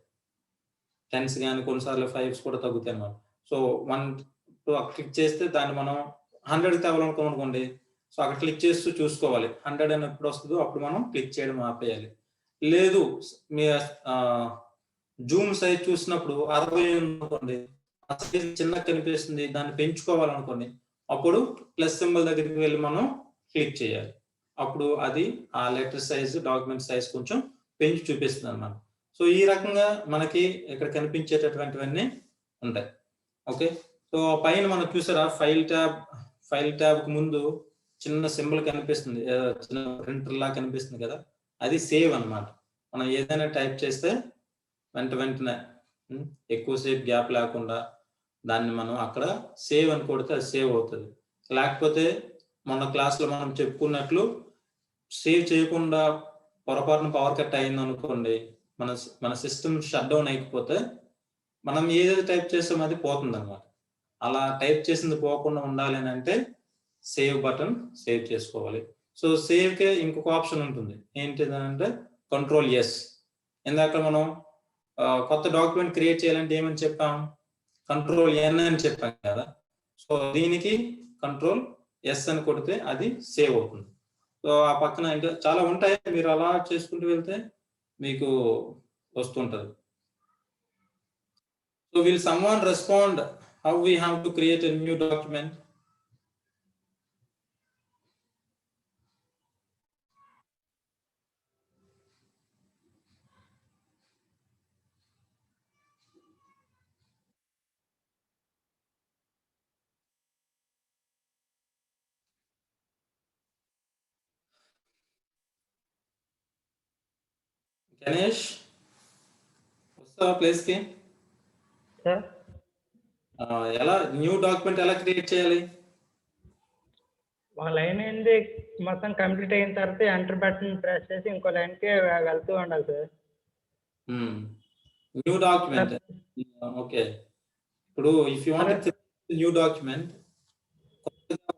10s కానీ కొన్నిసార్లు 5s కూడా తగ్గుతాయి అన్నమాట. సో 1 క్లిక్ చేస్తే దాన్ని మనం 100 తేవాలనుకోండి, సో అక్కడ క్లిక్ చేస్తూ చూసుకోవాలి 100 అని ఎప్పుడు వస్తుందో అప్పుడు మనం క్లిక్ చేయడం ఆపేయాలి. లేదు మీ జూమ్ సైజ్ చూసినప్పుడు 60 అనుకోండి, ఆ సైజ్ చిన్నగా కనిపిస్తుంది, దాన్ని పెంచుకోవాలనుకోండి, అప్పుడు ప్లస్ సింబల్ దగ్గరికి వెళ్ళి మనం క్లిక్ చేయాలి. అప్పుడు అది ఆ లెటర్ సైజ్, డాక్యుమెంట్ సైజ్ కొంచెం పెంచి చూపిస్తుంది అన్నమాట. సో ఈ రకంగా మనకి ఇక్కడ కనిపించేటటువంటివన్నీ ఉంటాయి. ఓకే, సో పైన మనం చూసారా ఫైల్ ట్యాబ్, ఫైల్ ట్యాబ్కి ముందు చిన్న సింబల్ కనిపిస్తుంది, చిన్న ప్రింటర్ లా కనిపిస్తుంది కదా, అది సేవ్ అన్నమాట. మనం ఏదైనా టైప్ చేస్తే వెంటనే ఎక్కువసేపు గ్యాప్ లేకుండా దాన్ని మనం అక్కడ సేవ్ అని కొడితే అది సేవ్ అవుతుంది. లేకపోతే మన క్లాస్లో మనం చెప్పుకున్నట్లు సేవ్ చేయకుండా పొరపాటున పవర్ కట్ అయింది అనుకోండి, మన సిస్టమ్ షట్ డౌన్ అయిపోతే మనం ఏదైతే టైప్ చేస్తామో అది పోతుంది అనమాట. అలా టైప్ చేసింది పోకుండా ఉండాలి అని అంటే సేవ్ బటన్ సేవ్ చేసుకోవాలి. సో సేవ్కే ఇంకొక ఆప్షన్ ఉంటుంది, ఏంటిదంటే కంట్రోల్ ఎస్. ఇందాక మనం కొత్త డాక్యుమెంట్ క్రియేట్ చేయాలంటే ఏమని చెప్పాం, కంట్రోల్ ఎన్ అని చెప్పాం కదా. సో దీనికి కంట్రోల్ ఎస్ అని కొడితే అది సేవ్ అవుతుంది. సో ఆ పక్కన ఇంకా చాలా ఉంటాయి, మీరు అలా చేసుకుంటూ వెళ్తే మీకు వస్తుంటది. So will someone respond how we have to create a new document? Ganesh, వస్తావా ప్లేస్ కి? సార్ ఎలా న్యూ డాక్యుమెంట్ ఎలా క్రియేట్ చేయాలి? ఒక లైన్ ఏంది మొత్తం కంప్లీట్ అయిన తర్వాత ఎంటర్ బటన్ ప్రెస్ చేసి ఇంకో లైన్కి వెళ్తూ ఉండాలి సార్. New document, okay. ఇప్పుడు if you want new document,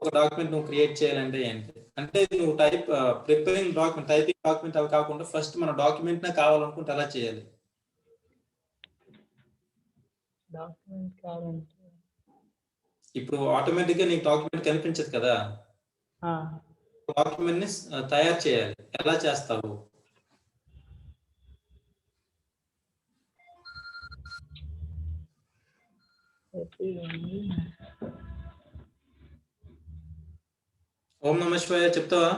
ఒక డాక్యుమెంట్ నువ్వు క్రియేట్ చేయాలంటే ఏంటి అంటే, నువ్వు ప్రిపేరింగ్ డాక్యుమెంట్, టైపింగ్ డాక్యుమెంట్ అవి కాకుండా ఫస్ట్ మన డాక్యుమెంట్ నే కావాలనుకుంటే ఎలా చేయాలి? డాక్యుమెంట్ కావాలంటే ఇప్పుడు ఆటోమేటిక్ గా నీకు డాక్యుమెంట్ కనిపించదు కదా, డాక్యుమెంట్ ని తయారు చేయాలి. ఎలా చేస్తావు? ఓం నమ శివాయ చెప్తావా?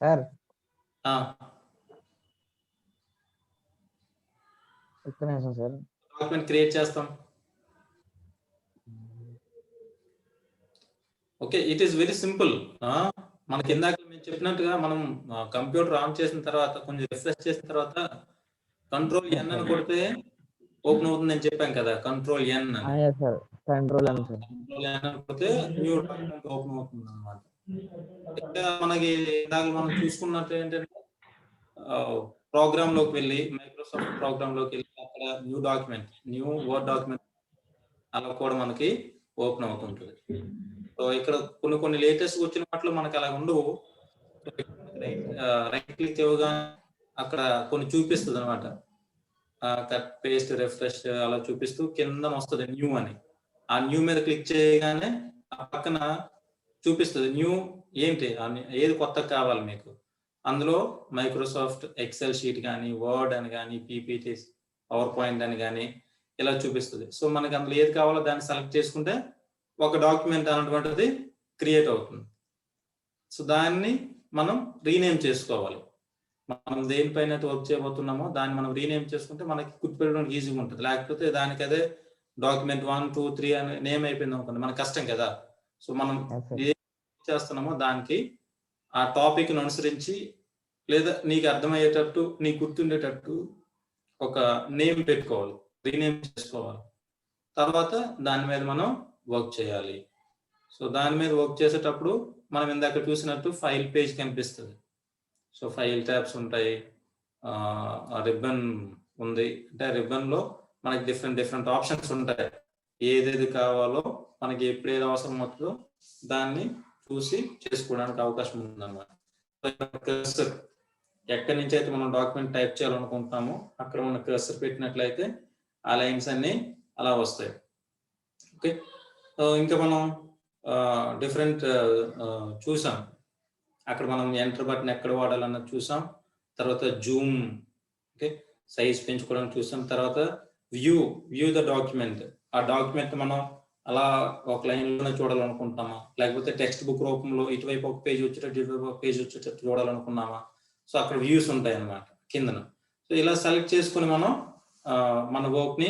సార్ ఒక్క నిమిషం సార్. డాక్యుమెంట్ క్రియేట్ చేస్తాం. Okay, it is very simple. మనకి ఇందాక మేము చెప్పినట్టుగా మనం కంప్యూటర్ ఆన్ చేసిన తర్వాత కొంచెం రిఫ్రెష్ చేసిన తర్వాత కంట్రోల్ ఎన్ అని కొడితే ఓపెన్ అవుతుంది అని చెప్పాం కదా. కంట్రోల్ ఎన్ కంట్రోల్ ఎన్ అని కొడితే న్యూ డాక్యుమెంట్ ఓపెన్ అవుతుంది అనమాట. మనకి ఇందాక మనం చూసుకున్నట్టు ఏంటంటే ప్రోగ్రామ్ లోకి వెళ్ళి, మైక్రోసాఫ్ట్ ప్రోగ్రామ్ లోకి వెళ్ళి అక్కడ న్యూ వర్డ్ డాక్యుమెంట్ అలా కూడా మనకి ఓపెన్ అవుతుంటుంది. సో ఇక్కడ కొన్ని లేటెస్ట్ వచ్చిన వాటిలో మనకి అలా ఉండవు. రైట్ క్లిక్ ఇవ్వగానే అక్కడ కొన్ని చూపిస్తుంది అనమాట, కట్ పేస్ట్ రిఫ్రెష్ అలా చూపిస్తూ కింద వస్తుంది న్యూ అని. ఆ న్యూ మీద క్లిక్ చేయగానే ఆ పక్కన చూపిస్తుంది న్యూ ఏంటి, ఏది కొత్త కావాలి మీకు. అందులో మైక్రోసాఫ్ట్ ఎక్సెల్ షీట్ కానీ, వర్డ్ అని కానీ, పీపీటీ, పవర్ పాయింట్ అని కానీ ఇలా చూపిస్తుంది. సో మనకి అందులో ఏది కావాలో దాన్ని సెలెక్ట్ చేసుకుంటే ఒక డాక్యుమెంట్ అనేటువంటిది క్రియేట్ అవుతుంది. సో దాన్ని మనం రీనేమ్ చేసుకోవాలి. మనం దేనిపైన వర్క్ చేయబోతున్నామో దాన్ని మనం రీనేమ్ చేసుకుంటే మనకి గుర్తుపెట్టడానికి ఈజీగా ఉంటుంది. లేకపోతే దానికి అదే డాక్యుమెంట్ 1, 2, 3 అని నేమ్ అయిపోయింది అనుకోండి, మనకు కష్టం కదా. సో మనం ఏం చేస్తున్నామో దానికి ఆ టాపిక్ ను అనుసరించి లేదా నీకు అర్థమయ్యేటట్టు, నీకు గుర్తుండేటట్టు ఒక నేమ్ పెట్టుకోవాలి, రీనేమ్ చేసుకోవాలి. తర్వాత దాని మీద మనం వర్క్ చేయాలి. సో దాని మీద వర్క్ చేసేటప్పుడు మనం ఇందాక చూసినట్టు ఫైల్ పేజ్ కనిపిస్తుంది. సో ఫైల్ ట్యాబ్స్ ఉంటాయి, రిబ్బన్ ఉంది. అంటే రిబ్బన్ లో మనకి డిఫరెంట్ ఆప్షన్స్ ఉంటాయి. ఏదేది కావాలో మనకి ఎప్పుడు ఏది అవసరం అవుతుందో దాన్ని చూసి చేసుకోవడానికి అవకాశం ఉందన్నమాట. కర్సర్ ఎక్కడి నుంచి అయితే మనం డాక్యుమెంట్ టైప్ చేయాలనుకుంటున్నామో అక్కడ మన కర్సర్ పెట్టినట్లయితే ఆ లైన్స్ అన్ని అలా వస్తాయి. ఓకే, ఇంకా మనం డిఫరెంట్ చూసాం. అక్కడ మనం ఎంటర్ బటన్ ఎక్కడ వాడాలన్నది చూసాం. తర్వాత జూమ్, ఓకే, సైజ్ పెంచుకోవడానికి చూసాం. తర్వాత వ్యూ ద డాక్యుమెంట్. ఆ డాక్యుమెంట్ మనం అలా ఒక లైన్లోనే చూడాలనుకుంటున్నామా, లేకపోతే టెక్స్ట్ బుక్ రూపంలో ఇటువైపు ఒక పేజ్ వచ్చేటట్టు, ఇటువైపు ఒక పేజ్ వచ్చేటట్టు చూడాలనుకున్నామా. సో అక్కడ వ్యూస్ ఉంటాయి అన్నమాట కిందన. సో ఇలా సెలెక్ట్ చేసుకుని మనం మన వర్క్ ని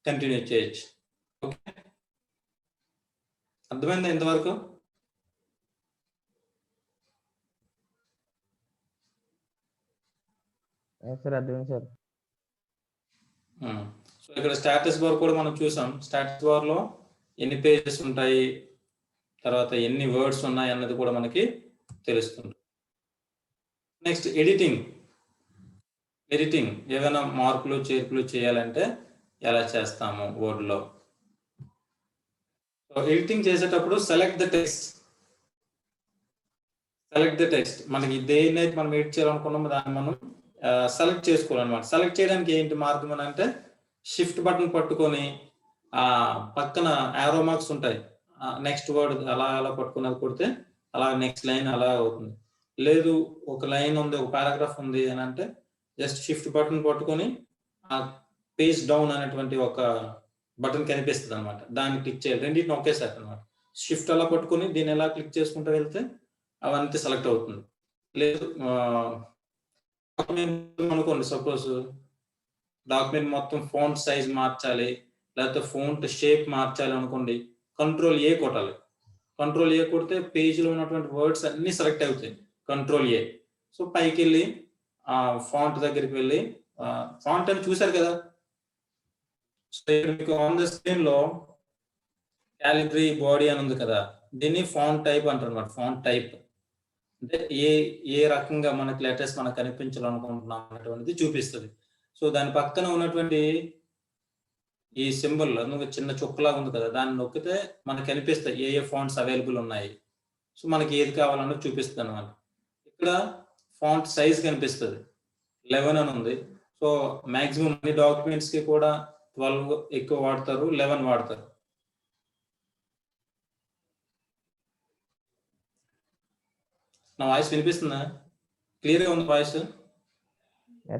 కంటిన్యూ చేయొచ్చు. అర్థమైందా ఇంతవరకు? సార్ అర్థమైంది సార్. సో ఇక్కడ స్టాటస్ బార్ కూడా మనం చూసాం. స్టాటస్ బార్ లో ఎన్ని పేజెస్ ఉంటాయి, తర్వాత ఎన్ని వర్డ్స్ ఉన్నాయి అన్నది కూడా మనకి తెలుస్తుంది. Next editing. ఏమైనా మార్పులు చేర్పులు చేయాలంటే ఎలా చేస్తాము వర్డ్లో. సో ఎడిటింగ్ చేసేటప్పుడు సెలెక్ట్ ద టెక్స్ట్. మనకి దేన్నైతే మనం ఎడిట్ చేయాలనుకున్నామో దాన్ని మనం సెలెక్ట్ చేసుకోవాలన్నమాట. సెలెక్ట్ చేయడానికి ఏంటి మార్గం అని అంటే షిఫ్ట్ బటన్ పట్టుకొని ఆ పక్కన యారో మార్క్స్ ఉంటాయి, నెక్స్ట్ వర్డ్ అలా అలా పట్టుకున్నది కొడితే అలా నెక్స్ట్ లైన్ అలా అవుతుంది. లేదు ఒక లైన్ ఉంది, ఒక పారాగ్రాఫ్ ఉంది అని అంటే జస్ట్ షిఫ్ట్ బటన్ పట్టుకొని ఆ పేజ్ డౌన్ అనేటువంటి ఒక బటన్ కనిపిస్తుంది అనమాట, దాన్ని క్లిక్ చేయాలి. రెండింటిని ఒకేసారి అనమాట. షిఫ్ట్ అలా పట్టుకొని దీన్ని ఎలా క్లిక్ చేసుకుంటూ వెళ్తే అవంతా సెలెక్ట్ అవుతుంది. లేదు అనుకోండి, సపోజ్ డాక్యుమెంట్ మొత్తం ఫాంట్ సైజ్ మార్చాలి, లేకపోతే ఫాంట్ షేప్ మార్చాలి అనుకోండి, కంట్రోల్ ఏ కొట్టాలి. కంట్రోల్ ఏ కొడితే పేజ్లో ఉన్నటువంటి వర్డ్స్ అన్ని సెలెక్ట్ అవుతాయి. Control A. సో పైకి వెళ్ళి ఆ ఫాంట్ దగ్గరికి వెళ్ళి ఫాంట్ అని చూసారు కదా. సో మీకు ఆన్ ద స్క్రీన్ లో క్యాలిబ్రీ బాడీ అని ఉంది కదా, దీన్ని ఫాంట్ టైప్ అంటారు అనమాట. ఫాంట్ టైప్ అంటే ఏ రకంగా మనకి లెటర్స్ మనకు కనిపించాలనుకుంటున్నాం అనేటువంటిది చూపిస్తుంది. సో దాని పక్కన ఉన్నటువంటి ఈ సింబల్ చిన్న చుక్కలాగా ఉంది కదా, దాన్ని నొక్కితే మనకు కనిపిస్తాయి ఏ ఫాంట్స్ అవైలబుల్ ఉన్నాయి. సో మనకి ఏది కావాలన్నది చూపిస్తుంది అనమాట. ఇక్కడ ఫాంట్ సైజ్ కనిపిస్తుంది 11 అని ఉంది. సో మాక్సిమం అన్ని డాక్యుమెంట్స్ కి కూడా 12 ఎక్కువ వాడతారు, 11 వాడతారు. నా వాయిస్ వినిపిస్తుందా? క్లియర్గా ఉంది వాయిస్?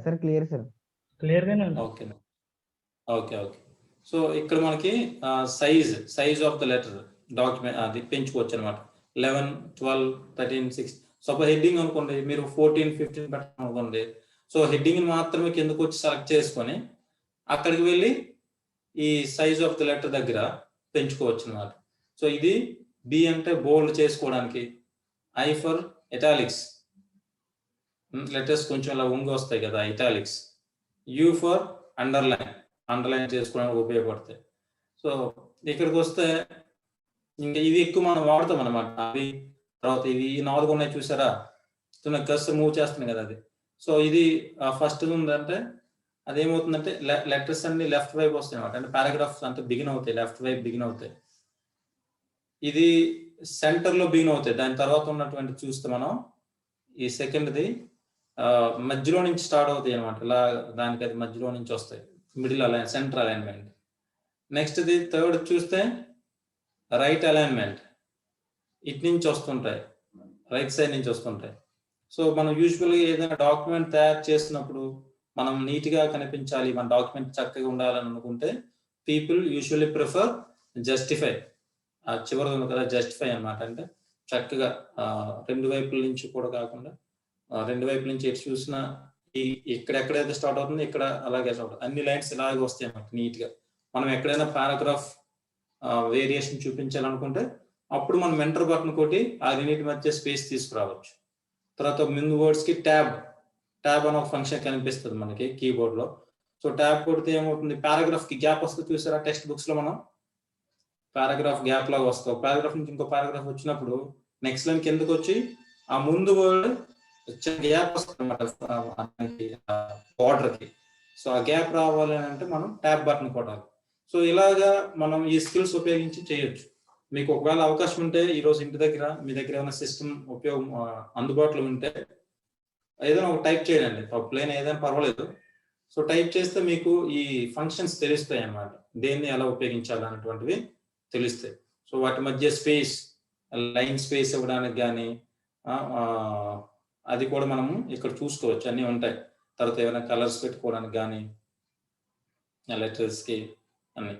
Sir clear sir. క్లియర్గానే ఉంది. Okay okay okay. సో ఇక్కడ మనకి size of the letter document అది పెంచుకోవచ్చు అనమాట. 11, 12, 13, 6. సపోజ్ హెడ్డింగ్ అనుకోండి, మీరు 14, 15 పెట్టాలి అనుకోండి. సో హెడ్డింగ్ మాత్రమే కిందకు వచ్చి సెలెక్ట్ చేసుకొని అక్కడికి వెళ్ళి ఈ సైజ్ ఆఫ్ ద లెటర్ దగ్గర పెంచుకోవచ్చు అనమాట. సో ఇది బి అంటే బోల్డ్ చేసుకోవడానికి, ఐ ఫర్ ఇటాలిక్స్, లెటర్స్ కొంచెం ఇలా ఉంగి వస్తాయి కదా ఇటాలిక్స్, యూ ఫర్ అండర్లైన్ చేసుకోవడానికి ఉపయోగపడతాయి. సో ఇక్కడికి వస్తే ఇంకా ఇవి ఎక్కువ మనం వాడతాం అనమాట. అవి తర్వాత ఇవి 4 ఉన్నాయి చూసారా, కర్సర్ మూవ్ చేస్తుంది కదా అది. సో ఇది ఫస్ట్ ఉందంటే అదేమవుతుందంటే లెటర్స్ అన్ని లెఫ్ట్ వైపు వస్తాయి అనమాట. అంటే పారాగ్రాఫ్స్ అంతా బిగిన్ అవుతాయి, లెఫ్ట్ వైపు బిగిన్ అవుతాయి. ఇది సెంటర్ లో బిగిన్ అవుతాయి. దాని తర్వాత ఉన్నటువంటి చూస్తే మనం ఈ సెకండ్ది మధ్యలో నుంచి స్టార్ట్ అవుతాయి అనమాట. ఇలా దానికి అది మధ్యలో నుంచి వస్తాయి, middle align, centre alignment. Next the third చూస్తే రైట్ అలైన్మెంట్, ఇటు నుంచి వస్తుంటాయి, రైట్ సైడ్ నుంచి వస్తుంటాయి. సో మనం యూజువల్గా ఏదైనా డాక్యుమెంట్ తయారు చేసినప్పుడు మనం నీట్గా కనిపించాలి, మన డాక్యుమెంట్ చక్కగా ఉండాలని అనుకుంటే పీపుల్ యూజువల్లీ ప్రిఫర్ జస్టిఫై. చివరి ఉంది కదా జస్టిఫై అనమాట. అంటే చక్కగా రెండు వైపుల నుంచి కూడా కాకుండా రెండు వైపుల నుంచి ఎటు చూసినా ఎక్కడెక్కడైతే స్టార్ట్ అవుతుంది ఇక్కడ అలాగే స్టార్ట్ అవుతుంది, అన్ని లైన్స్ ఇలాగే వస్తాయి అన్నమాట నీట్గా. మనం ఎక్కడైనా పారాగ్రాఫ్ వేరియేషన్ చూపించాలనుకుంటే అప్పుడు మనం ఎంటర్ బటన్ కొట్టి ఆ రెండింటి మధ్య స్పేస్ తీసుకురావచ్చు. తర్వాత ముందు వర్డ్స్ కి ట్యాబ్ అని ఒక ఫంక్షన్ కనిపిస్తుంది మనకి కీబోర్డ్ లో. సో ట్యాబ్ కొడితే ఏమవుతుంది, పారాగ్రాఫ్ కి గ్యాప్ వస్తుంది చూసారా, టెక్స్ట్ బుక్స్ లో మనం పారాగ్రాఫ్ గ్యాప్ లాగా వస్తాం. పారాగ్రాఫ్ నుంచి ఇంకో పారాగ్రాఫ్ వచ్చినప్పుడు నెక్స్ట్ లైన్ కిందకు వచ్చి ఆ ముందు వర్డ్ గ్యాప్ వస్తుంది అన్నమాట బార్డర్ కి. సో ఆ గ్యాప్ రావాలి అంటే మనం ట్యాబ్ బటన్ కొట్టాలి. సో ఇలాగా మనం ఈ స్కిల్స్ ఉపయోగించి చేయొచ్చు. మీకు ఒకవేళ అవకాశం ఉంటే ఈరోజు ఇంటి దగ్గర మీ దగ్గర ఏమైనా సిస్టమ్ అందుబాటులో ఉంటే ఏదైనా ఒక టైప్ చేయండి, ప్లేన్ ఏదైనా పర్వాలేదు. సో టైప్ చేస్తే మీకు ఈ ఫంక్షన్స్ తెలుస్తాయి అన్నమాట, దేన్ని ఎలా ఉపయోగించాలి అనేటువంటివి తెలుస్తాయి. సో వాటి మధ్య స్పేస్, లైన్ స్పేస్ ఇవ్వడానికి కానీ అది కూడా మనము ఇక్కడ చూసుకోవచ్చు, అన్నీ ఉంటాయి. తర్వాత ఏమైనా కలర్స్ పెట్టుకోవడానికి కానీ లెటర్స్కి అన్ని.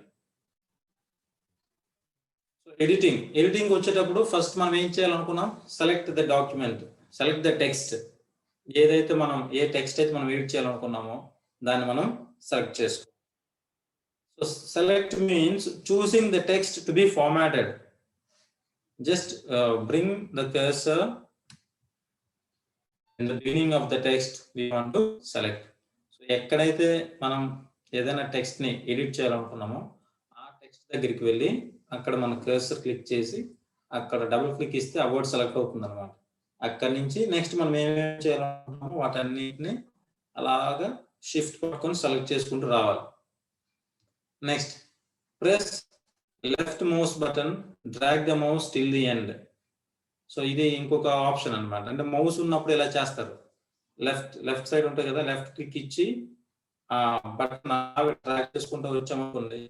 సో ఎడిటింగ్ వచ్చేటప్పుడు ఫస్ట్ మనం ఏం చేయాలనుకున్నాం, select the document, select the text. ఏదైతే మనం ఏ టెక్స్ట్ అయితే మనం ఎడిట్ చేయాలనుకున్నామో దాన్ని మనం సెలెక్ట్ చేసుకో. So select means choosing the text to be formatted. just bring the cursor in the beginning of the text we want to select. So ఎక్కడైతే మనం ఏదైనా టెక్స్ట్ ని ఎడిట్ చేయాలనుకున్నామో ఆ టెక్స్ట్ దగ్గరికి వెళ్ళి అక్కడ మన కర్సర్ క్లిక్ చేసి అక్కడ డబుల్ క్లిక్ ఇస్తే ఆ వర్డ్ సెలెక్ట్ అవుతుంది అనమాట. అక్కడి నుంచి నెక్స్ట్ మనం ఏమేమి చేయాలనుకుంటున్నామో వాటన్నిటిని అలాగా షిఫ్ట్ పట్టుకొని సెలెక్ట్ చేసుకుంటూ రావాలి. Next press left mouse button, drag the mouse till the end. So ఇది ఇంకొక ఆప్షన్ అన్నమాట. అంటే మౌస్ ఉన్నప్పుడు ఎలా చేస్తారు, లెఫ్ట్ సైడ్ ఉంటుంది కదా, లెఫ్ట్ క్లిక్ ఇచ్చి ఆ బటన్ డ్రాగ్ చేసుకుంటూ వచ్చామనుకోండి,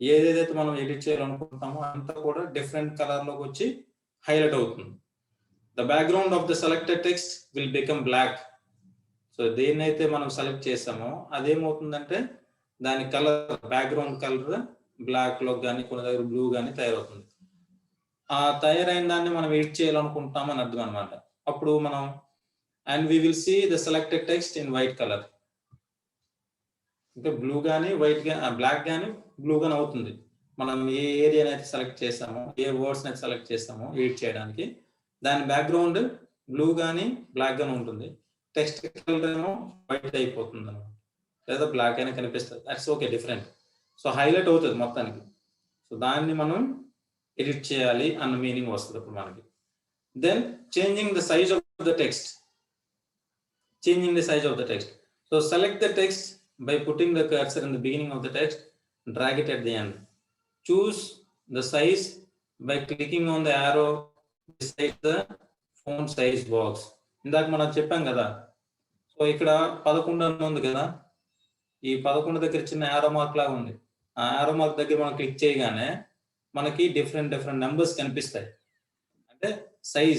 ఏదేదైతే మనం ఎడిట్ చేయాలనుకుంటామో అంతా కూడా డిఫరెంట్ కలర్ లోకి వచ్చి హైలైట్ అవుతుంది. The background of the selected text will become black. So దేన్నైతే మనం సెలెక్ట్ చేసామో అదేమవుతుందంటే దాని కలర్, బ్యాక్గ్రౌండ్ కలర్ బ్లాక్ లో కానీ కొన్ని దగ్గర బ్లూ కానీ తయారవుతుంది. ఆ తయారైన దాన్ని మనం ఎడిట్ చేయాలనుకుంటాం అని అర్థం అనమాట. అప్పుడు మనం and we will see the selected text in white colour. అంటే బ్లూ కానీ వైట్ కానీ బ్లాక్ కానీ బ్లూ కానీ అవుతుంది. మనం ఏ ఏరియాని అయితే సెలెక్ట్ చేస్తామో, ఏ వర్డ్స్ అయితే సెలెక్ట్ చేస్తామో ఎడిట్ చేయడానికి, దాని బ్యాక్గ్రౌండ్ బ్లూ కానీ బ్లాక్ గానీ ఉంటుంది. టెక్స్ట్ కలర్ ఏమో వైట్ అయిపోతుంది అనమాట, లేదా బ్లాక్ అయినా కనిపిస్తుంది. That's okay, different. So highlight అవుతుంది మొత్తానికి. సో దాన్ని మనం ఎడిట్ చేయాలి అన్న మీనింగ్ వస్తుంది ఇప్పుడు మనకి. Then changing the size of the text. Changing the size of the text. So select the text by putting the cursor in the beginning of the text, drag it at the end. Choose the size by clicking on the arrow beside the font size box. ఇందాక మనం చెప్పాం కదా, so ఇక్కడ 11 అని ఉంది కదా, ఈ 11 దగ్గర చిన్న యారో మార్క్ లాగా ఉంది. ఆ యారో మార్క్ దగ్గర మనం క్లిక్ చేయగానే మనకి డిఫరెంట్ నెంబర్స్ కనిపిస్తాయి. అంటే సైజ్